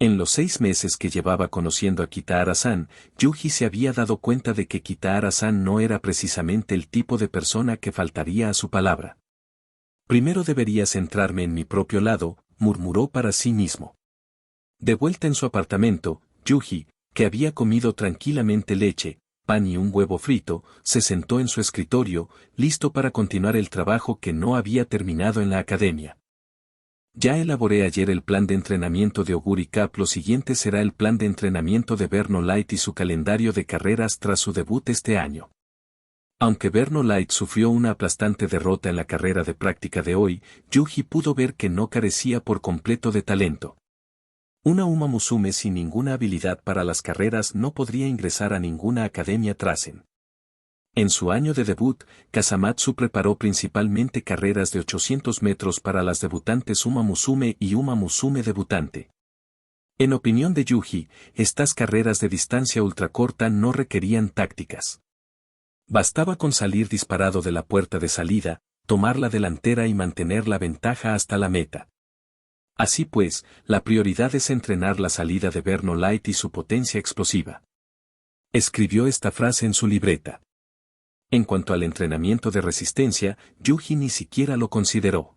En los 6 meses que llevaba conociendo a Kitahara-san, Yuji se había dado cuenta de que Kitahara-san no era precisamente el tipo de persona que faltaría a su palabra. Primero debería centrarme en mi propio lado, murmuró para sí mismo. De vuelta en su apartamento, Yuji, que había comido tranquilamente leche, pan y un huevo frito, se sentó en su escritorio, listo para continuar el trabajo que no había terminado en la academia. Ya elaboré ayer el plan de entrenamiento de Oguri Cup. Lo siguiente será el plan de entrenamiento de Verno Light y su calendario de carreras tras su debut este año. Aunque Verno Light sufrió una aplastante derrota en la carrera de práctica de hoy, Yuji pudo ver que no carecía por completo de talento. Una Uma Musume sin ninguna habilidad para las carreras no podría ingresar a ninguna academia Trasen. En su año de debut, Kasamatsu preparó principalmente carreras de 800 metros para las debutantes Uma Musume y Uma Musume debutante. En opinión de Yuji, estas carreras de distancia ultracorta no requerían tácticas. Bastaba con salir disparado de la puerta de salida, tomar la delantera y mantener la ventaja hasta la meta. Así pues, la prioridad es entrenar la salida de Verno Light y su potencia explosiva. Escribió esta frase en su libreta. En cuanto al entrenamiento de resistencia, Yuji ni siquiera lo consideró.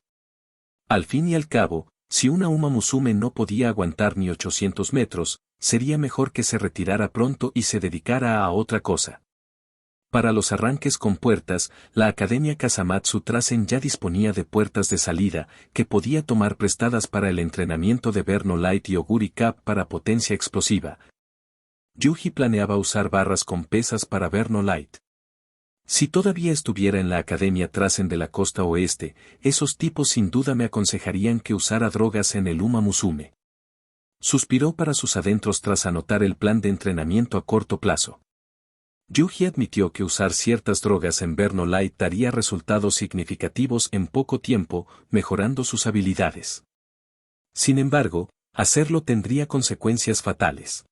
Al fin y al cabo, si una Uma Musume no podía aguantar ni 800 metros, sería mejor que se retirara pronto y se dedicara a otra cosa. Para los arranques con puertas, la Academia Kasamatsu Trasen ya disponía de puertas de salida, que podía tomar prestadas para el entrenamiento de Verno Light y Oguri Cup para potencia explosiva. Yuji planeaba usar barras con pesas para Verno Light. Si todavía estuviera en la Academia Trasen de la costa oeste, esos tipos sin duda me aconsejarían que usara drogas en el Uma Musume. Suspiró para sus adentros tras anotar el plan de entrenamiento a corto plazo. Yuji admitió que usar ciertas drogas en Verno Light daría resultados significativos en poco tiempo, mejorando sus habilidades. Sin embargo, hacerlo tendría consecuencias fatales.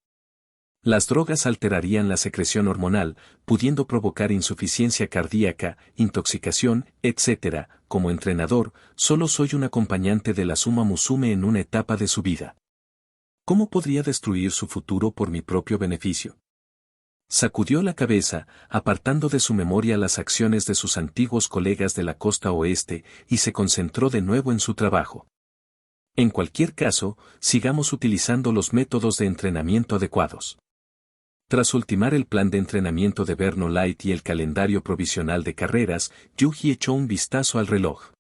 Las drogas alterarían la secreción hormonal, pudiendo provocar insuficiencia cardíaca, intoxicación, etc. Como entrenador, solo soy un acompañante de la Uma Musume en una etapa de su vida. ¿Cómo podría destruir su futuro por mi propio beneficio? Sacudió la cabeza, apartando de su memoria las acciones de sus antiguos colegas de la costa oeste, y se concentró de nuevo en su trabajo. En cualquier caso, sigamos utilizando los métodos de entrenamiento adecuados. Tras ultimar el plan de entrenamiento de Vernon Light y el calendario provisional de carreras, Yuji echó un vistazo al reloj.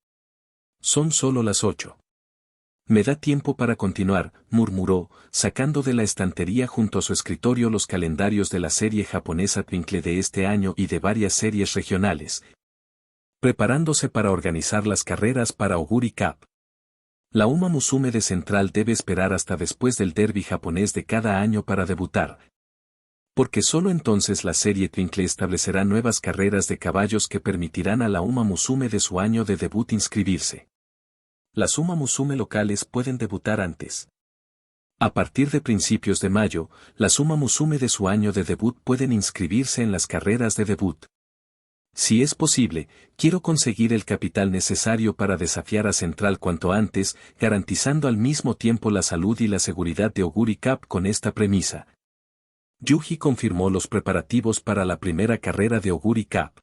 Son solo las 8. Me da tiempo para continuar, murmuró, sacando de la estantería junto a su escritorio los calendarios de la serie japonesa Twinkle de este año y de varias series regionales, preparándose para organizar las carreras para Oguri Cup. La Uma Musume de Central debe esperar hasta después del derby japonés de cada año para debutar, porque solo entonces la serie Twinkle establecerá nuevas carreras de caballos que permitirán a la Uma Musume de su año de debut inscribirse. Las Uma Musume locales pueden debutar antes. A partir de principios de mayo, las Uma Musume de su año de debut pueden inscribirse en las carreras de debut. Si es posible, quiero conseguir el capital necesario para desafiar a Central cuanto antes, garantizando al mismo tiempo la salud y la seguridad de Oguri Cup con esta premisa. Yuji confirmó los preparativos para la primera carrera de Oguri Cup.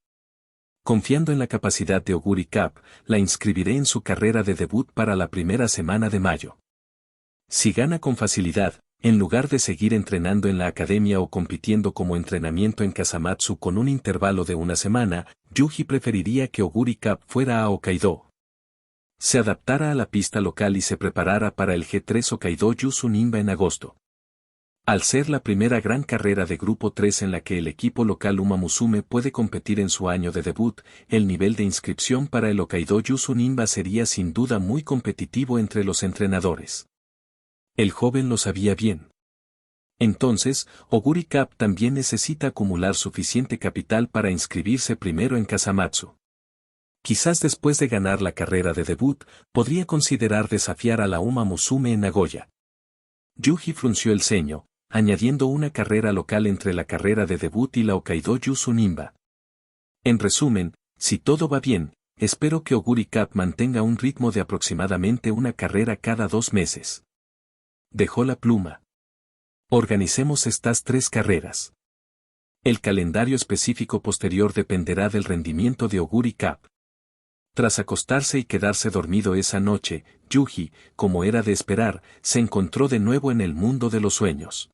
Confiando en la capacidad de Oguri Cup, la inscribiré en su carrera de debut para la primera semana de mayo. Si gana con facilidad, en lugar de seguir entrenando en la academia o compitiendo como entrenamiento en Kasamatsu con un intervalo de una semana, Yuji preferiría que Oguri Cup fuera a Hokkaido. Se adaptara a la pista local y se preparara para el G3 Hokkaido Yuzu Nimba en agosto. Al ser la primera gran carrera de Grupo 3 en la que el equipo local Uma Musume puede competir en su año de debut, el nivel de inscripción para el Hokkaido Yuzu Nimba sería sin duda muy competitivo entre los entrenadores. El joven lo sabía bien. Entonces, Oguri Cup también necesita acumular suficiente capital para inscribirse primero en Kasamatsu. Quizás después de ganar la carrera de debut, podría considerar desafiar a la Uma Musume en Nagoya. Yuji frunció el ceño, añadiendo una carrera local entre la carrera de debut y la Hokkaido Yuzu Nimba. En resumen, si todo va bien, espero que Oguri Cup mantenga un ritmo de aproximadamente una carrera cada 2 meses. Dejó la pluma. Organicemos estas 3 carreras. El calendario específico posterior dependerá del rendimiento de Oguri Cup. Tras acostarse y quedarse dormido esa noche, Yuji, como era de esperar, se encontró de nuevo en el mundo de los sueños.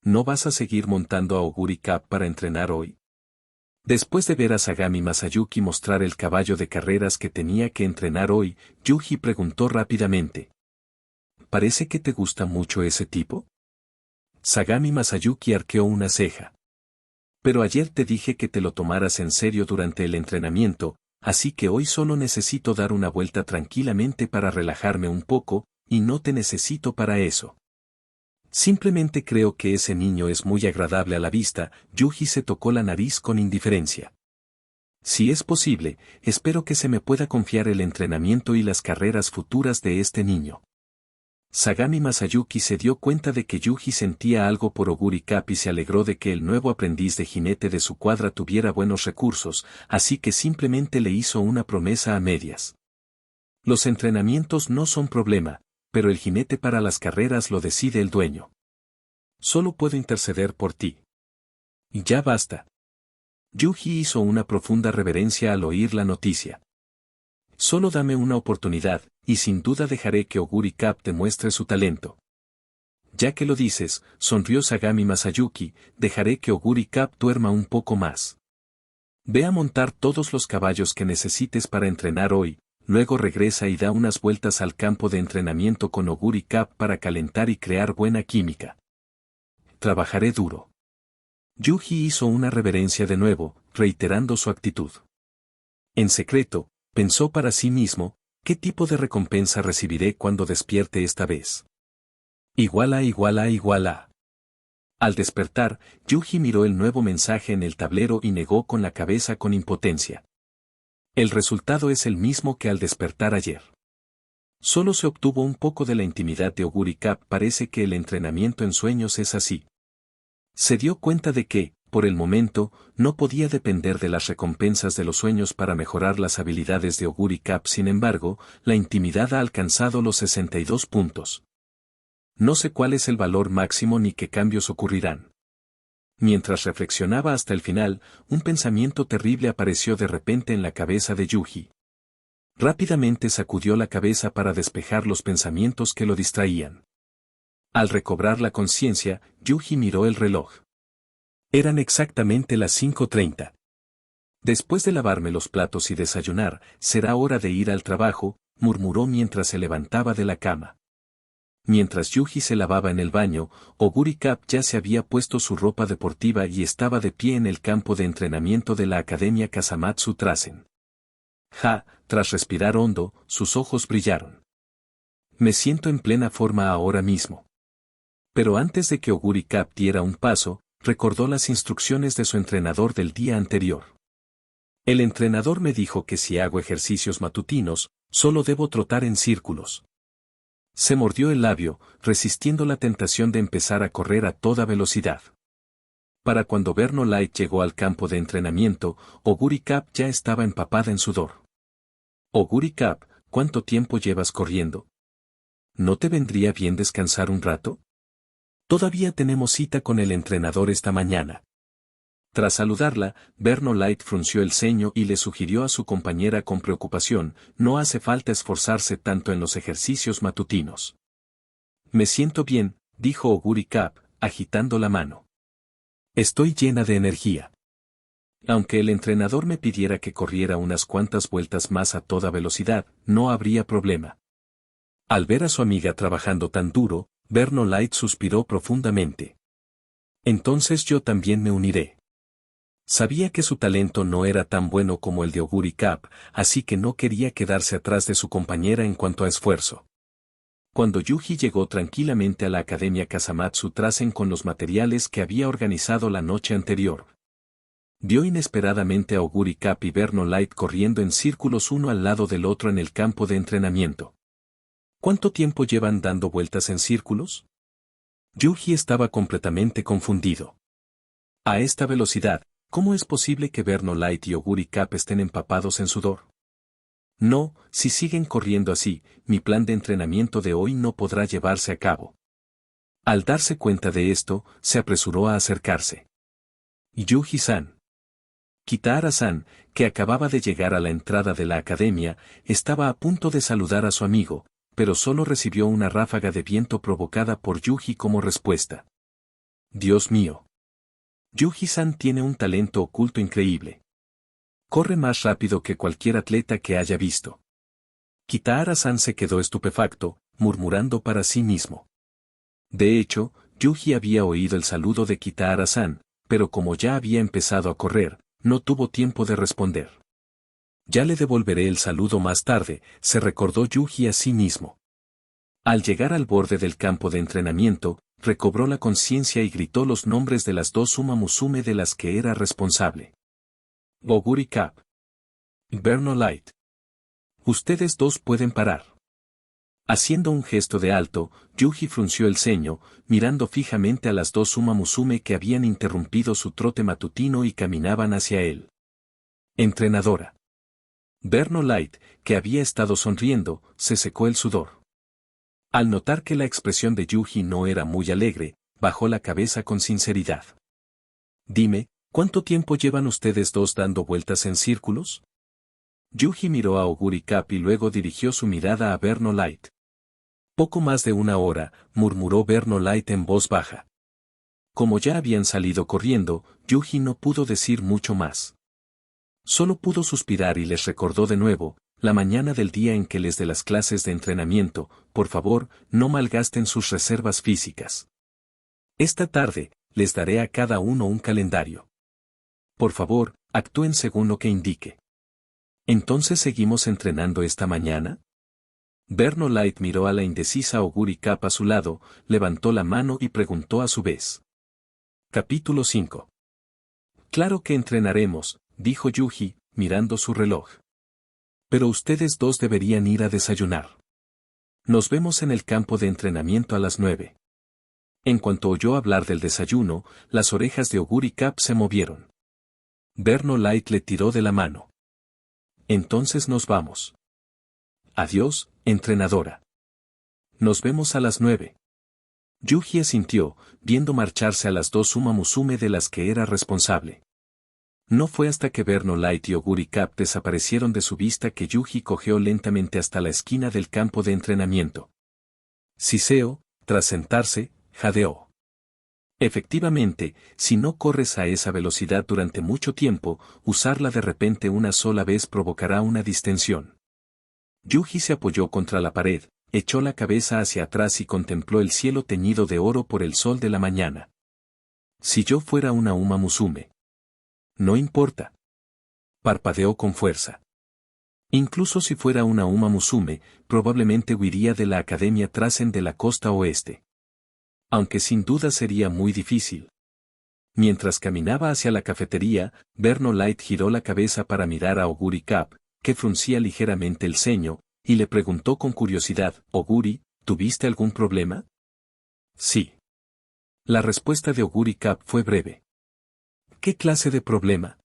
¿No vas a seguir montando a Oguri Cup para entrenar hoy? Después de ver a Sagami Masayuki mostrar el caballo de carreras que tenía que entrenar hoy, Yuji preguntó rápidamente. ¿Parece que te gusta mucho ese tipo? Sagami Masayuki arqueó una ceja. Pero ayer te dije que te lo tomaras en serio durante el entrenamiento, así que hoy solo necesito dar una vuelta tranquilamente para relajarme un poco, y no te necesito para eso. Simplemente creo que ese niño es muy agradable a la vista. Yuji se tocó la nariz con indiferencia. Si es posible, espero que se me pueda confiar el entrenamiento y las carreras futuras de este niño. Sagami Masayuki se dio cuenta de que Yuji sentía algo por Oguri Cup y se alegró de que el nuevo aprendiz de jinete de su cuadra tuviera buenos recursos, así que simplemente le hizo una promesa a medias. Los entrenamientos no son problema, pero el jinete para las carreras lo decide el dueño. Solo puedo interceder por ti. Y ya basta. Yuji hizo una profunda reverencia al oír la noticia. Solo dame una oportunidad, y sin duda dejaré que Oguri Cup demuestre su talento. Ya que lo dices, sonrió Sagami Masayuki, dejaré que Oguri Cup duerma un poco más. Ve a montar todos los caballos que necesites para entrenar hoy, luego regresa y da unas vueltas al campo de entrenamiento con Oguri Cup para calentar y crear buena química. Trabajaré duro. Yuji hizo una reverencia de nuevo, reiterando su actitud. En secreto, pensó para sí mismo, ¿qué tipo de recompensa recibiré cuando despierte esta vez? Igual a. Al despertar, Yuji miró el nuevo mensaje en el tablero y negó con la cabeza con impotencia. El resultado es el mismo que al despertar ayer. Solo se obtuvo un poco de la intimidad de Oguri Cup. Parece que el entrenamiento en sueños es así. Se dio cuenta de que, por el momento, no podía depender de las recompensas de los sueños para mejorar las habilidades de Oguri Cap. Sin embargo, la intimidad ha alcanzado los 62 puntos. No sé cuál es el valor máximo ni qué cambios ocurrirán. Mientras reflexionaba hasta el final, un pensamiento terrible apareció de repente en la cabeza de Yuji. Rápidamente sacudió la cabeza para despejar los pensamientos que lo distraían. Al recobrar la conciencia, Yuji miró el reloj. Eran exactamente las 5:30. Después de lavarme los platos y desayunar, será hora de ir al trabajo, murmuró mientras se levantaba de la cama. Mientras Yuji se lavaba en el baño, Oguri Cap ya se había puesto su ropa deportiva y estaba de pie en el campo de entrenamiento de la Academia Kasamatsu Trasen. Tras respirar hondo, sus ojos brillaron. Me siento en plena forma ahora mismo. Pero antes de que Oguri Cap diera un paso, recordó las instrucciones de su entrenador del día anterior. El entrenador me dijo que si hago ejercicios matutinos, solo debo trotar en círculos. Se mordió el labio, resistiendo la tentación de empezar a correr a toda velocidad. Para cuando Verno Light llegó al campo de entrenamiento, Oguri Cap ya estaba empapada en sudor. Oguri Cap, ¿cuánto tiempo llevas corriendo? ¿No te vendría bien descansar un rato? Todavía tenemos cita con el entrenador esta mañana. Tras saludarla, Verno Light frunció el ceño y le sugirió a su compañera con preocupación, no hace falta esforzarse tanto en los ejercicios matutinos. Me siento bien, dijo Oguri Cap, agitando la mano. Estoy llena de energía. Aunque el entrenador me pidiera que corriera unas cuantas vueltas más a toda velocidad, no habría problema. Al ver a su amiga trabajando tan duro, Verno Light suspiró profundamente. Entonces yo también me uniré. Sabía que su talento no era tan bueno como el de Oguri Cap, así que no quería quedarse atrás de su compañera en cuanto a esfuerzo. Cuando Yuji llegó tranquilamente a la Academia Kasamatsu Trasen con los materiales que había organizado la noche anterior, vio inesperadamente a Oguri Cap y Verno Light corriendo en círculos uno al lado del otro en el campo de entrenamiento. ¿Cuánto tiempo llevan dando vueltas en círculos? Yuji estaba completamente confundido. A esta velocidad, ¿cómo es posible que Verno Light y Oguri Cap estén empapados en sudor? No, si siguen corriendo así, mi plan de entrenamiento de hoy no podrá llevarse a cabo. Al darse cuenta de esto, se apresuró a acercarse. Yuji-san. Kitahara-san, que acababa de llegar a la entrada de la academia, estaba a punto de saludar a su amigo, pero solo recibió una ráfaga de viento provocada por Yuji como respuesta. Dios mío. Yuji-san tiene un talento oculto increíble. Corre más rápido que cualquier atleta que haya visto. Kitahara-san se quedó estupefacto, murmurando para sí mismo. De hecho, Yuji había oído el saludo de Kitahara-san, pero como ya había empezado a correr, no tuvo tiempo de responder. Ya le devolveré el saludo más tarde, se recordó Yuji a sí mismo. Al llegar al borde del campo de entrenamiento, recobró la conciencia y gritó los nombres de las dos Uma Musume de las que era responsable. Oguri Cap. Verno Light. Ustedes dos pueden parar. Haciendo un gesto de alto, Yuji frunció el ceño, mirando fijamente a las dos Uma Musume que habían interrumpido su trote matutino y caminaban hacia él. Entrenadora. Verno Light, que había estado sonriendo, se secó el sudor. Al notar que la expresión de Yuji no era muy alegre, bajó la cabeza con sinceridad. Dime, ¿cuánto tiempo llevan ustedes dos dando vueltas en círculos? Yuji miró a Oguri Cap y luego dirigió su mirada a Verno Light. Poco más de una hora, murmuró Verno Light en voz baja. Como ya habían salido corriendo, Yuji no pudo decir mucho más. Solo pudo suspirar y les recordó de nuevo, la mañana del día en que les dé las clases de entrenamiento, por favor, no malgasten sus reservas físicas. Esta tarde, les daré a cada uno un calendario. Por favor, actúen según lo que indique. ¿Entonces seguimos entrenando esta mañana? Verno Light miró a la indecisa Oguri Cap a su lado, levantó la mano y preguntó a su vez. Capítulo 5. Claro que entrenaremos, dijo Yuji, mirando su reloj. Pero ustedes dos deberían ir a desayunar. Nos vemos en el campo de entrenamiento a las 9. En cuanto oyó hablar del desayuno, las orejas de Oguri Cap se movieron. Verno Light le tiró de la mano. Entonces nos vamos. Adiós, entrenadora. Nos vemos a las 9. Yuji asintió, viendo marcharse a las dos Uma Musume de las que era responsable. No fue hasta que Verno Light y Oguri Cap desaparecieron de su vista que Yuji cojeó lentamente hasta la esquina del campo de entrenamiento. Siseo, tras sentarse, jadeó. Efectivamente, si no corres a esa velocidad durante mucho tiempo, usarla de repente una sola vez provocará una distensión. Yuji se apoyó contra la pared, echó la cabeza hacia atrás y contempló el cielo teñido de oro por el sol de la mañana. Si yo fuera una Uma Musume. No importa. Parpadeó con fuerza. Incluso si fuera una Uma Musume, probablemente huiría de la Academia Trasen de la costa oeste. Aunque sin duda sería muy difícil. Mientras caminaba hacia la cafetería, Verno Light giró la cabeza para mirar a Oguri Cap, que fruncía ligeramente el ceño, y le preguntó con curiosidad, «Oguri, ¿tuviste algún problema?» «Sí». La respuesta de Oguri Cap fue breve. «¿Qué clase de problema?»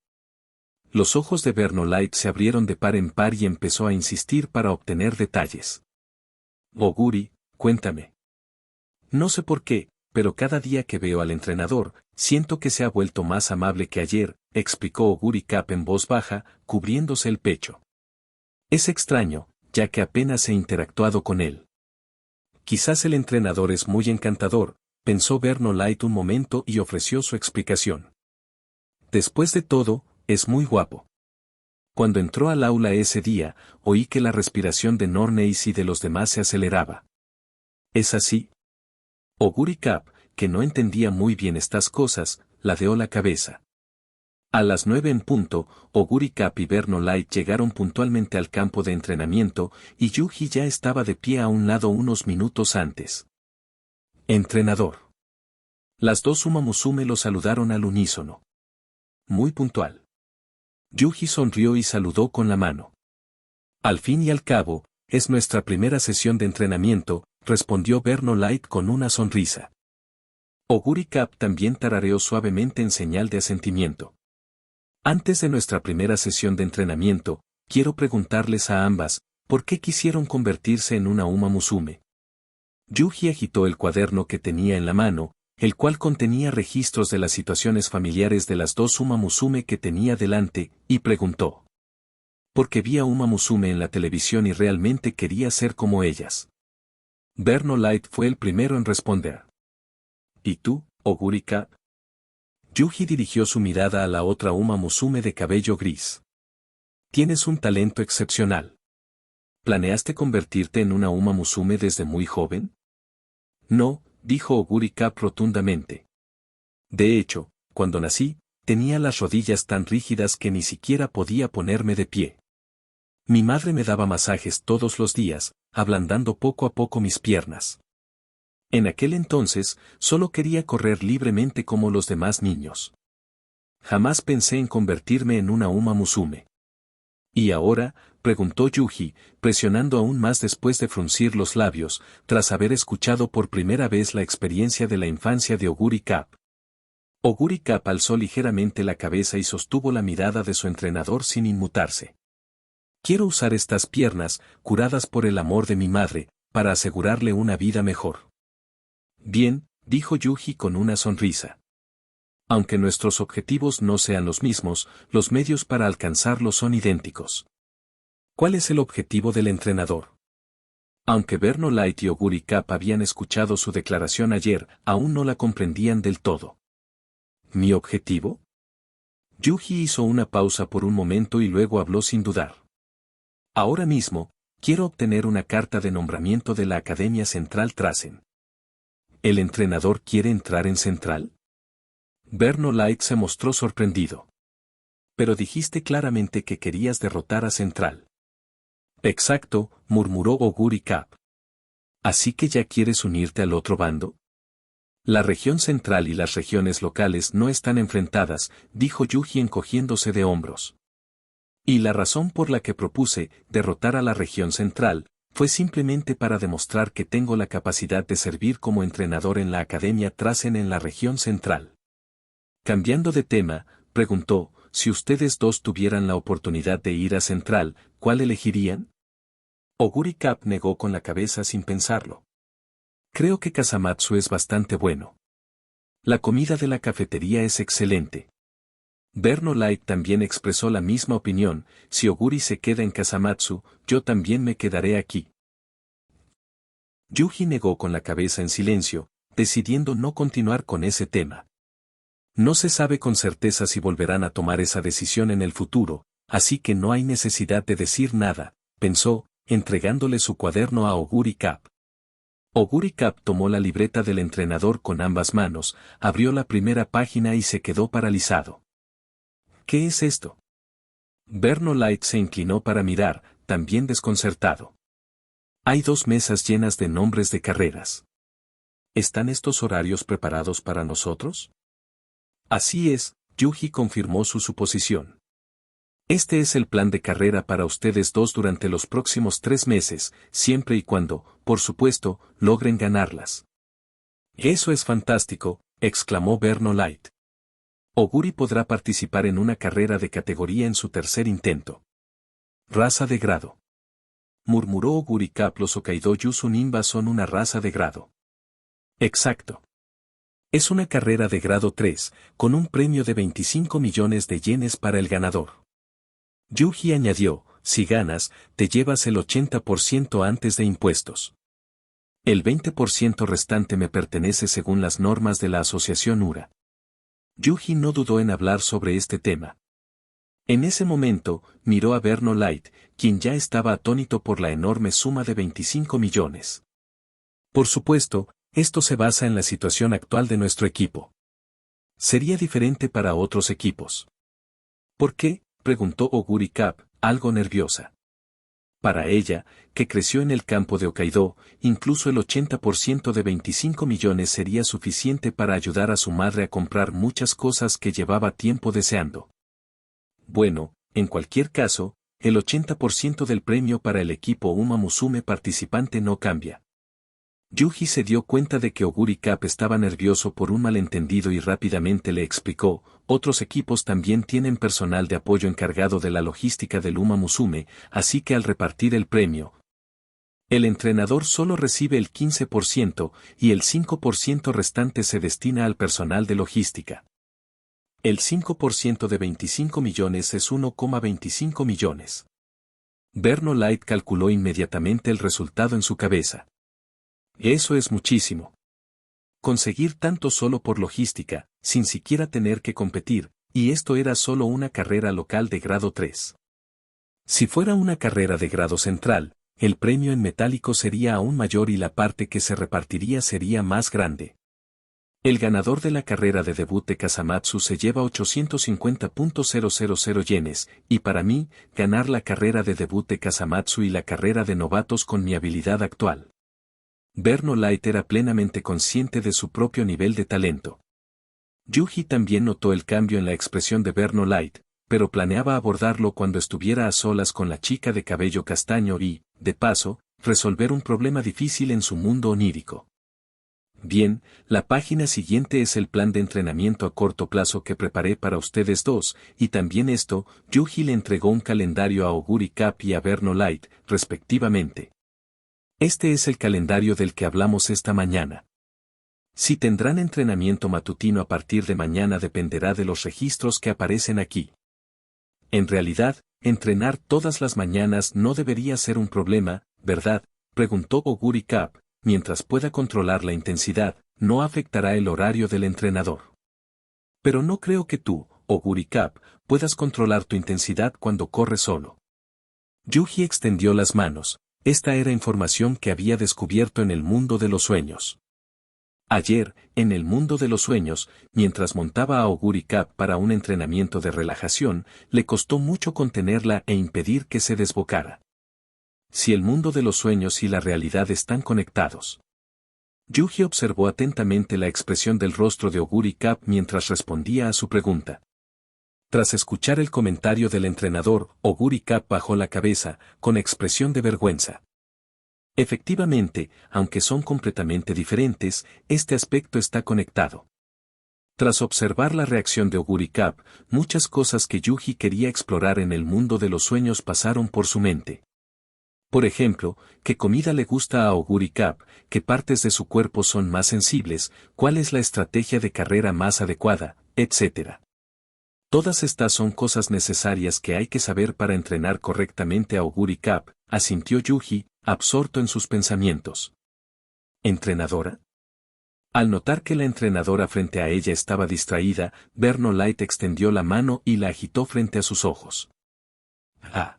Los ojos de Verno Light se abrieron de par en par y empezó a insistir para obtener detalles. «Oguri, cuéntame». «No sé por qué, pero cada día que veo al entrenador, siento que se ha vuelto más amable que ayer», explicó Oguri Cap en voz baja, cubriéndose el pecho. «Es extraño, ya que apenas he interactuado con él». «Quizás el entrenador es muy encantador», pensó Verno Light un momento y ofreció su explicación. «Después de todo, es muy guapo». Cuando entró al aula ese día, oí que la respiración de Norneis y de los demás se aceleraba. ¿Es así? Oguri Cap, que no entendía muy bien estas cosas, ladeó la cabeza. A las 9 en punto, Oguri Cap y Verno Light llegaron puntualmente al campo de entrenamiento, y Yuji ya estaba de pie a un lado unos minutos antes. «Entrenador». Las dos Uma Musume lo saludaron al unísono. Muy puntual. Yuji sonrió y saludó con la mano. «Al fin y al cabo, es nuestra primera sesión de entrenamiento», respondió Verno Light con una sonrisa. Oguri Cap también tarareó suavemente en señal de asentimiento. «Antes de nuestra primera sesión de entrenamiento, quiero preguntarles a ambas, ¿por qué quisieron convertirse en una Uma Musume?» Yuji agitó el cuaderno que tenía en la mano, el cual contenía registros de las situaciones familiares de las dos Uma Musume que tenía delante, y preguntó. «Porque vi a Uma Musume en la televisión y realmente quería ser como ellas». Verno Light fue el primero en responder. «¿Y tú, Oguri Cap?» Yuji dirigió su mirada a la otra Uma Musume de cabello gris. «Tienes un talento excepcional. ¿Planeaste convertirte en una Uma Musume desde muy joven?» «No», dijo Oguri Cap rotundamente. «De hecho, cuando nací, tenía las rodillas tan rígidas que ni siquiera podía ponerme de pie. Mi madre me daba masajes todos los días, ablandando poco a poco mis piernas. En aquel entonces, solo quería correr libremente como los demás niños. Jamás pensé en convertirme en una Uma Musume». «¿Y ahora?», preguntó Yuji, presionando aún más después de fruncir los labios, tras haber escuchado por primera vez la experiencia de la infancia de Oguri Cap. Oguri Cap alzó ligeramente la cabeza y sostuvo la mirada de su entrenador sin inmutarse. «Quiero usar estas piernas, curadas por el amor de mi madre, para asegurarle una vida mejor». «Bien», dijo Yuji con una sonrisa. «Aunque nuestros objetivos no sean los mismos, los medios para alcanzarlos son idénticos». «¿Cuál es el objetivo del entrenador?» Aunque Verno Light y Oguri Cap habían escuchado su declaración ayer, aún no la comprendían del todo. «¿Mi objetivo?» Yuji hizo una pausa por un momento y luego habló sin dudar. «Ahora mismo, quiero obtener una carta de nombramiento de la Academia Central Trasen». «¿El entrenador quiere entrar en Central?» Verno Light se mostró sorprendido. «Pero dijiste claramente que querías derrotar a Central». «Exacto», murmuró Oguri Cap. «¿Así que ya quieres unirte al otro bando?» «La región central y las regiones locales no están enfrentadas», dijo Yuji encogiéndose de hombros. «Y la razón por la que propuse derrotar a la región central, Fue simplemente para demostrar que tengo la capacidad de servir como entrenador en la Academia Trasen en la región central. Cambiando de tema, preguntó, si ustedes dos tuvieran la oportunidad de ir a Central, ¿cuál elegirían? Oguri Cap negó con la cabeza sin pensarlo. Creo que Kasamatsu es bastante bueno. La comida de la cafetería es excelente. Berno Light también expresó la misma opinión, si Oguri se queda en Kasamatsu, yo también me quedaré aquí. Yuji negó con la cabeza en silencio, decidiendo no continuar con ese tema. No se sabe con certeza si volverán a tomar esa decisión en el futuro, así que no hay necesidad de decir nada, pensó, entregándole su cuaderno a Oguri Cap. Oguri Cap tomó la libreta del entrenador con ambas manos, abrió la primera página y se quedó paralizado. ¿Qué es esto? Berno Light se inclinó para mirar, también desconcertado. Hay 2 mesas llenas de nombres de carreras. ¿Están estos horarios preparados para nosotros? Así es, Yuji confirmó su suposición. Este es el plan de carrera para ustedes dos durante los próximos 3 meses, siempre y cuando, por supuesto, logren ganarlas. Eso es fantástico, exclamó Berno Light. Oguri podrá participar en una carrera de categoría en su tercer intento. Raza de grado. Murmuró Oguri Cap. Los Hokkaido Yuzu Nimba son una raza de grado. Exacto. Es una carrera de grado 3, con un premio de 25 millones de yenes para el ganador. Yuji añadió, si ganas, te llevas el 80% antes de impuestos. El 20% restante me pertenece según las normas de la asociación URA. Yuji no dudó en hablar sobre este tema. En ese momento, miró a Berno Light, quien ya estaba atónito por la enorme suma de 25 millones. Por supuesto, esto se basa en la situación actual de nuestro equipo. Sería diferente para otros equipos. ¿Por qué?, preguntó Oguri Cap, algo nerviosa. Para ella, que creció en el campo de Hokkaido, incluso el 80% de 25 millones sería suficiente para ayudar a su madre a comprar muchas cosas que llevaba tiempo deseando. Bueno, en cualquier caso, el 80% del premio para el equipo Uma Musume participante no cambia. Yuji se dio cuenta de que Oguri Cap estaba nervioso por un malentendido y rápidamente le explicó, otros equipos también tienen personal de apoyo encargado de la logística del Uma Musume, así que al repartir el premio, el entrenador solo recibe el 15% y el 5% restante se destina al personal de logística. El 5% de 25 millones es 1,25 millones. Berno Light calculó inmediatamente el resultado en su cabeza. Eso es muchísimo. Conseguir tanto solo por logística, sin siquiera tener que competir, y esto era solo una carrera local de grado 3. Si fuera una carrera de grado central, el premio en metálico sería aún mayor y la parte que se repartiría sería más grande. El ganador de la carrera de debut de Kasamatsu se lleva 850.000 yenes, y para mí, ganar la carrera de debut de Kasamatsu y la carrera de novatos con mi habilidad actual. Berno Light era plenamente consciente de su propio nivel de talento. Yuji también notó el cambio en la expresión de Berno Light, pero planeaba abordarlo cuando estuviera a solas con la chica de cabello castaño y, de paso, resolver un problema difícil en su mundo onírico. Bien, la página siguiente es el plan de entrenamiento a corto plazo que preparé para ustedes dos, y también esto, Yuji le entregó un calendario a Oguri Cap y a Berno Light, respectivamente. Este es el calendario del que hablamos esta mañana. Si tendrán entrenamiento matutino a partir de mañana dependerá de los registros que aparecen aquí. En realidad, entrenar todas las mañanas no debería ser un problema, ¿verdad?, preguntó Oguri Cap, mientras pueda controlar la intensidad, no afectará el horario del entrenador. Pero no creo que tú, Oguri Cap, puedas controlar tu intensidad cuando corres solo. Yuji extendió las manos. Esta era información que había descubierto en el mundo de los sueños. Ayer, en el mundo de los sueños, mientras montaba a Oguri Cap para un entrenamiento de relajación, le costó mucho contenerla e impedir que se desbocara. Si el mundo de los sueños y la realidad están conectados. Yuji observó atentamente la expresión del rostro de Oguri Cap mientras respondía a su pregunta. Tras escuchar el comentario del entrenador, Oguri Cap bajó la cabeza, con expresión de vergüenza. Efectivamente, aunque son completamente diferentes, este aspecto está conectado. Tras observar la reacción de Oguri Cap, muchas cosas que Yuji quería explorar en el mundo de los sueños pasaron por su mente. Por ejemplo, qué comida le gusta a Oguri Cap, qué partes de su cuerpo son más sensibles, cuál es la estrategia de carrera más adecuada, etc. Todas estas son cosas necesarias que hay que saber para entrenar correctamente a Oguri Cap, asintió Yuji, absorto en sus pensamientos. ¿Entrenadora? Al notar que la entrenadora frente a ella estaba distraída, Berno Light extendió la mano y la agitó frente a sus ojos. ¡Ah!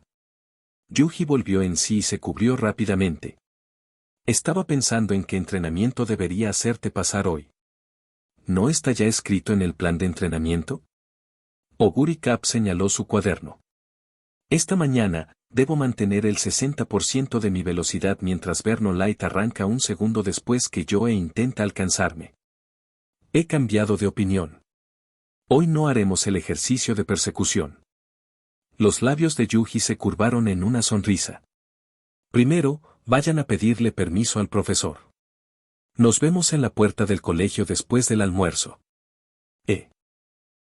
Yuji volvió en sí y se cubrió rápidamente. Estaba pensando en qué entrenamiento debería hacerte pasar hoy. ¿No está ya escrito en el plan de entrenamiento? Oguri Cap señaló su cuaderno. Esta mañana, debo mantener el 60% de mi velocidad mientras Berno Light arranca un segundo después que yo e intenta alcanzarme. He cambiado de opinión. Hoy no haremos el ejercicio de persecución. Los labios de Yuji se curvaron en una sonrisa. Primero, vayan a pedirle permiso al profesor. Nos vemos en la puerta del colegio después del almuerzo.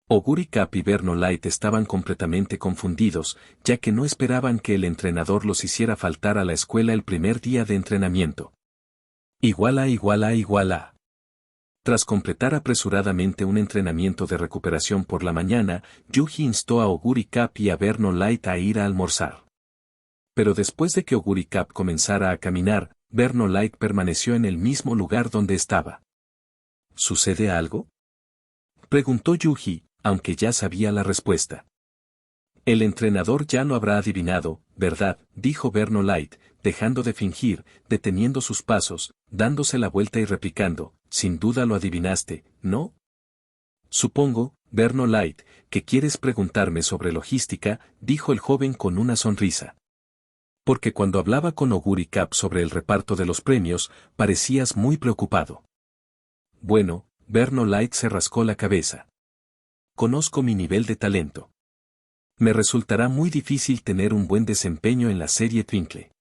Oguri Cap y Berno Light estaban completamente confundidos, ya que no esperaban que el entrenador los hiciera faltar a la escuela el primer día de entrenamiento. igual a. Tras completar apresuradamente un entrenamiento de recuperación por la mañana, Yuji instó a Oguri Cap y a Berno Light a ir a almorzar. Pero después de que Oguri Cap comenzara a caminar, Berno Light permaneció en el mismo lugar donde estaba. ¿Sucede algo?, preguntó Yuji, aunque ya sabía la respuesta. El entrenador ya lo habrá adivinado, ¿verdad?, dijo Berno Light, dejando de fingir, deteniendo sus pasos, dándose la vuelta y replicando, sin duda lo adivinaste, ¿no? Supongo, Berno Light, que quieres preguntarme sobre logística, dijo el joven con una sonrisa. Porque cuando hablaba con Oguri Cap sobre el reparto de los premios, parecías muy preocupado. Bueno, Berno Light se rascó la cabeza. Conozco mi nivel de talento. Me resultará muy difícil tener un buen desempeño en la serie Twinkle.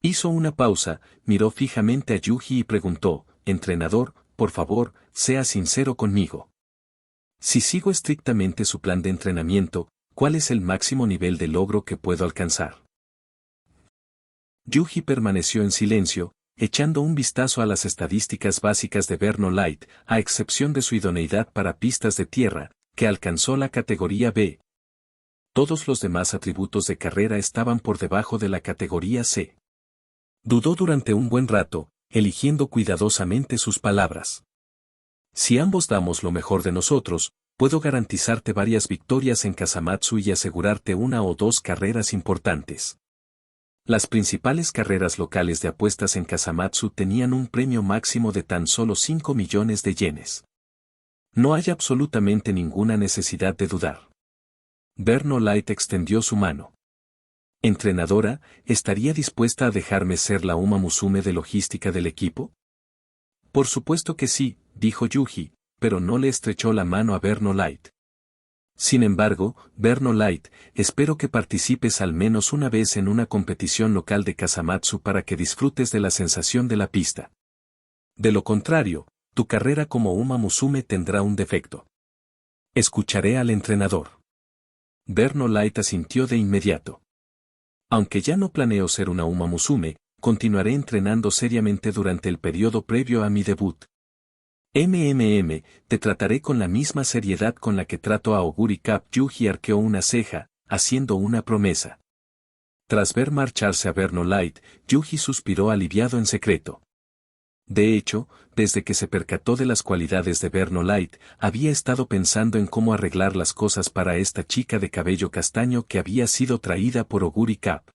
Hizo una pausa, miró fijamente a Yuji y preguntó, entrenador, por favor, sea sincero conmigo. Si sigo estrictamente su plan de entrenamiento, ¿cuál es el máximo nivel de logro que puedo alcanzar? Yuji permaneció en silencio, echando un vistazo a las estadísticas básicas de Berno Light, a excepción de su idoneidad para pistas de tierra, que alcanzó la categoría B. Todos los demás atributos de carrera estaban por debajo de la categoría C. Dudó durante un buen rato, eligiendo cuidadosamente sus palabras. Si ambos damos lo mejor de nosotros, puedo garantizarte varias victorias en Kasamatsu y asegurarte una o dos carreras importantes. Las principales carreras locales de apuestas en Kasamatsu tenían un premio máximo de tan solo 5 millones de yenes. No hay absolutamente ninguna necesidad de dudar. Berno Light extendió su mano. Entrenadora, ¿estaría dispuesta a dejarme ser la Uma Musume de logística del equipo? Por supuesto que sí, dijo Yuji, pero no le estrechó la mano a Berno Light. Sin embargo, Berno Light, espero que participes al menos una vez en una competición local de Kasamatsu para que disfrutes de la sensación de la pista. De lo contrario, tu carrera como Uma Musume tendrá un defecto. Escucharé al entrenador. Berno Light asintió de inmediato. Aunque ya no planeo ser una Uma Musume, continuaré entrenando seriamente durante el periodo previo a mi debut. Te trataré con la misma seriedad con la que trato a Oguri Cap. Yuji arqueó una ceja, haciendo una promesa. Tras ver marcharse a Berno Light, Yuji suspiró aliviado en secreto. De hecho, desde que se percató de las cualidades de Berno Light, había estado pensando en cómo arreglar las cosas para esta chica de cabello castaño que había sido traída por Oguri Cap.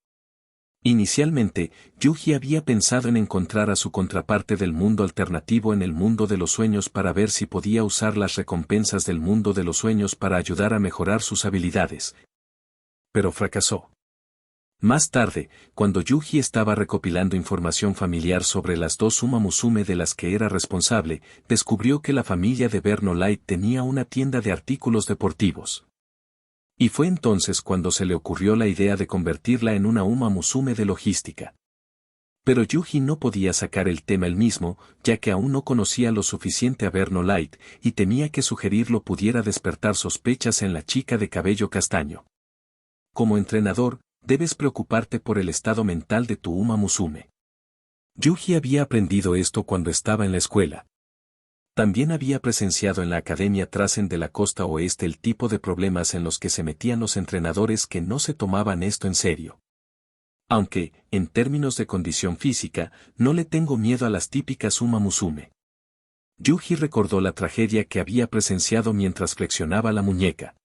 Inicialmente, Yuji había pensado en encontrar a su contraparte del mundo alternativo en el mundo de los sueños para ver si podía usar las recompensas del mundo de los sueños para ayudar a mejorar sus habilidades. Pero fracasó. Más tarde, cuando Yuji estaba recopilando información familiar sobre las dos Uma Musume de las que era responsable, descubrió que la familia de Berno Light tenía una tienda de artículos deportivos. Y fue entonces cuando se le ocurrió la idea de convertirla en una Uma Musume de logística. Pero Yuji no podía sacar el tema él mismo, ya que aún no conocía lo suficiente a Verno Light, y temía que sugerirlo pudiera despertar sospechas en la chica de cabello castaño. Como entrenador, debes preocuparte por el estado mental de tu Uma Musume. Yuji había aprendido esto cuando estaba en la escuela. También había presenciado en la Academia Trasen de la Costa Oeste el tipo de problemas en los que se metían los entrenadores que no se tomaban esto en serio. Aunque, en términos de condición física, no le tengo miedo a las típicas Uma Musume. Yuji recordó la tragedia que había presenciado mientras flexionaba la muñeca.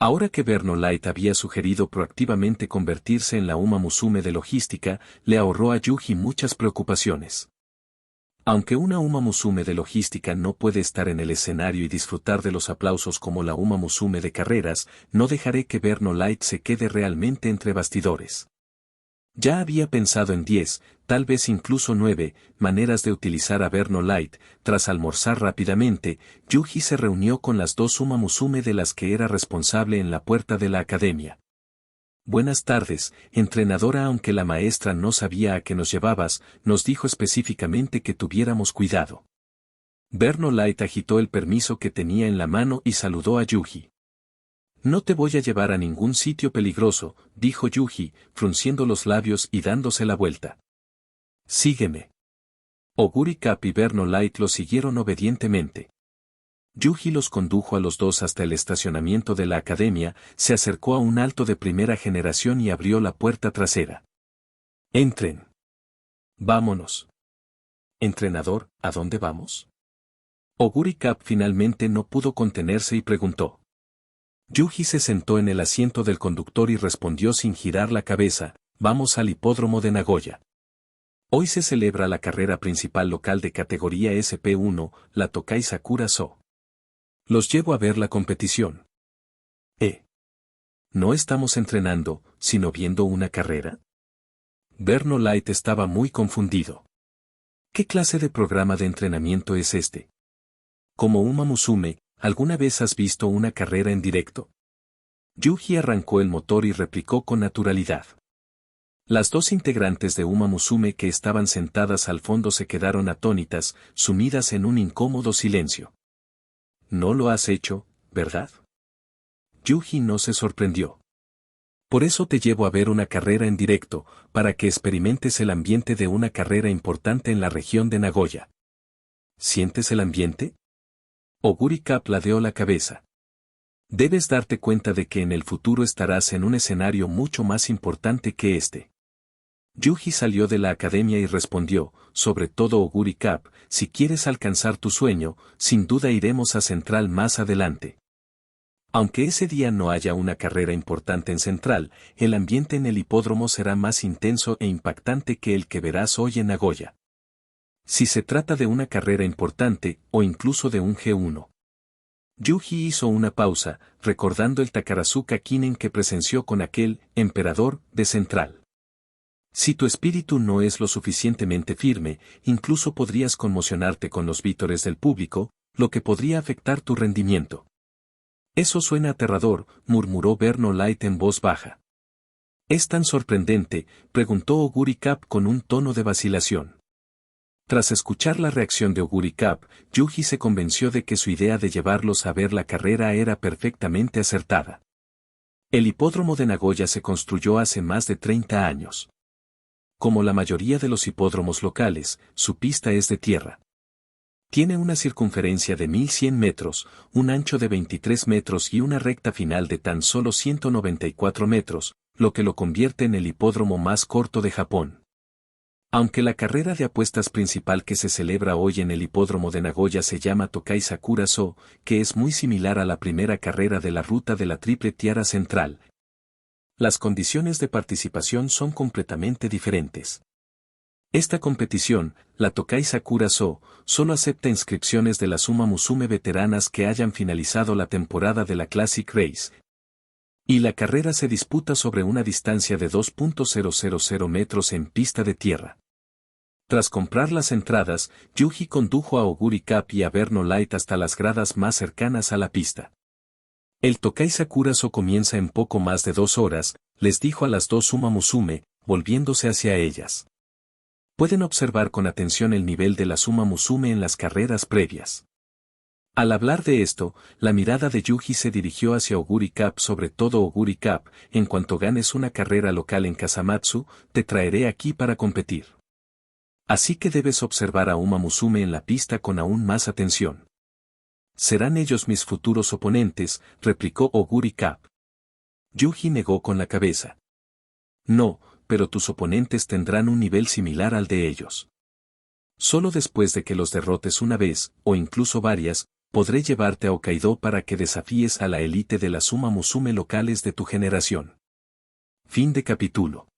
Ahora que Verno Light había sugerido proactivamente convertirse en la Uma Musume de logística, le ahorró a Yuji muchas preocupaciones. Aunque una Uma Musume de logística no puede estar en el escenario y disfrutar de los aplausos como la Uma Musume de carreras, no dejaré que Verno Light se quede realmente entre bastidores. Ya había pensado en 10, tal vez incluso 9, maneras de utilizar a Verno Light. Tras almorzar rápidamente, Yuji se reunió con las dos Uma Musume de las que era responsable en la puerta de la academia. Buenas tardes, entrenadora. Aunque la maestra no sabía a qué nos llevabas, nos dijo específicamente que tuviéramos cuidado. Verno Light agitó el permiso que tenía en la mano y saludó a Yuji. No te voy a llevar a ningún sitio peligroso, dijo Yuji, frunciendo los labios y dándose la vuelta. Sígueme. Oguri Cap y Verno Light lo siguieron obedientemente. Yuji los condujo a los dos hasta el estacionamiento de la academia, se acercó a un alto de primera generación y abrió la puerta trasera. Entren. Vámonos. Entrenador, ¿a dónde vamos? Oguri Cap finalmente no pudo contenerse y preguntó. Yuji se sentó en el asiento del conductor y respondió sin girar la cabeza, vamos al hipódromo de Nagoya. Hoy se celebra la carrera principal local de categoría SP1, la Tokai Sakura So. Los llevo a ver la competición. ¿No estamos entrenando, sino viendo una carrera? Verno Light estaba muy confundido. ¿Qué clase de programa de entrenamiento es este? Como Uma Musume, ¿alguna vez has visto una carrera en directo? Yuji arrancó el motor y replicó con naturalidad. Las dos integrantes de Uma Musume que estaban sentadas al fondo se quedaron atónitas, sumidas en un incómodo silencio. No lo has hecho, ¿verdad? Yuji no se sorprendió. Por eso te llevo a ver una carrera en directo, para que experimentes el ambiente de una carrera importante en la región de Nagoya. ¿Sientes el ambiente? Oguri Cap ladeó la cabeza. Debes darte cuenta de que en el futuro estarás en un escenario mucho más importante que este. Yuji salió de la academia y respondió, sobre todo Oguri Cap, si quieres alcanzar tu sueño, sin duda iremos a Central más adelante. Aunque ese día no haya una carrera importante en Central, el ambiente en el hipódromo será más intenso e impactante que el que verás hoy en Nagoya. Si se trata de una carrera importante, o incluso de un G1. Yuji hizo una pausa, recordando el Takarazuka Kinen que presenció con aquel emperador de Central. Si tu espíritu no es lo suficientemente firme, incluso podrías conmocionarte con los vítores del público, lo que podría afectar tu rendimiento. Eso suena aterrador, murmuró Verno Light en voz baja. ¿Es tan sorprendente?, preguntó Oguri Cap con un tono de vacilación. Tras escuchar la reacción de Oguri Cap, Yuji se convenció de que su idea de llevarlos a ver la carrera era perfectamente acertada. El hipódromo de Nagoya se construyó hace más de 30 años. Como la mayoría de los hipódromos locales, su pista es de tierra. Tiene una circunferencia de 1100 metros, un ancho de 23 metros y una recta final de tan solo 194 metros, lo que lo convierte en el hipódromo más corto de Japón. Aunque la carrera de apuestas principal que se celebra hoy en el hipódromo de Nagoya se llama Tokai Sakura So, que es muy similar a la primera carrera de la ruta de la Triple Tiara Central, las condiciones de participación son completamente diferentes. Esta competición, la Tokai Sakura So, solo acepta inscripciones de las Uma Musume veteranas que hayan finalizado la temporada de la Classic Race. Y la carrera se disputa sobre una distancia de 2.000 metros en pista de tierra. Tras comprar las entradas, Yuji condujo a Oguri Cap y a Verno Light hasta las gradas más cercanas a la pista. El Tokai Sakura So comienza en poco más de 2 horas, les dijo a las dos Uma Musume, volviéndose hacia ellas. Pueden observar con atención el nivel de las Uma Musume en las carreras previas. Al hablar de esto, la mirada de Yuji se dirigió hacia Oguri Cup, sobre todo Oguri Cup. En cuanto ganes una carrera local en Kasamatsu, te traeré aquí para competir. Así que debes observar a Uma Musume en la pista con aún más atención. Serán ellos mis futuros oponentes, replicó Oguri Cup. Yuji negó con la cabeza. No, pero tus oponentes tendrán un nivel similar al de ellos. Solo después de que los derrotes una vez, o incluso varias, podré llevarte a Hokkaido para que desafíes a la élite de las Uma Musume locales de tu generación. Fin de capítulo.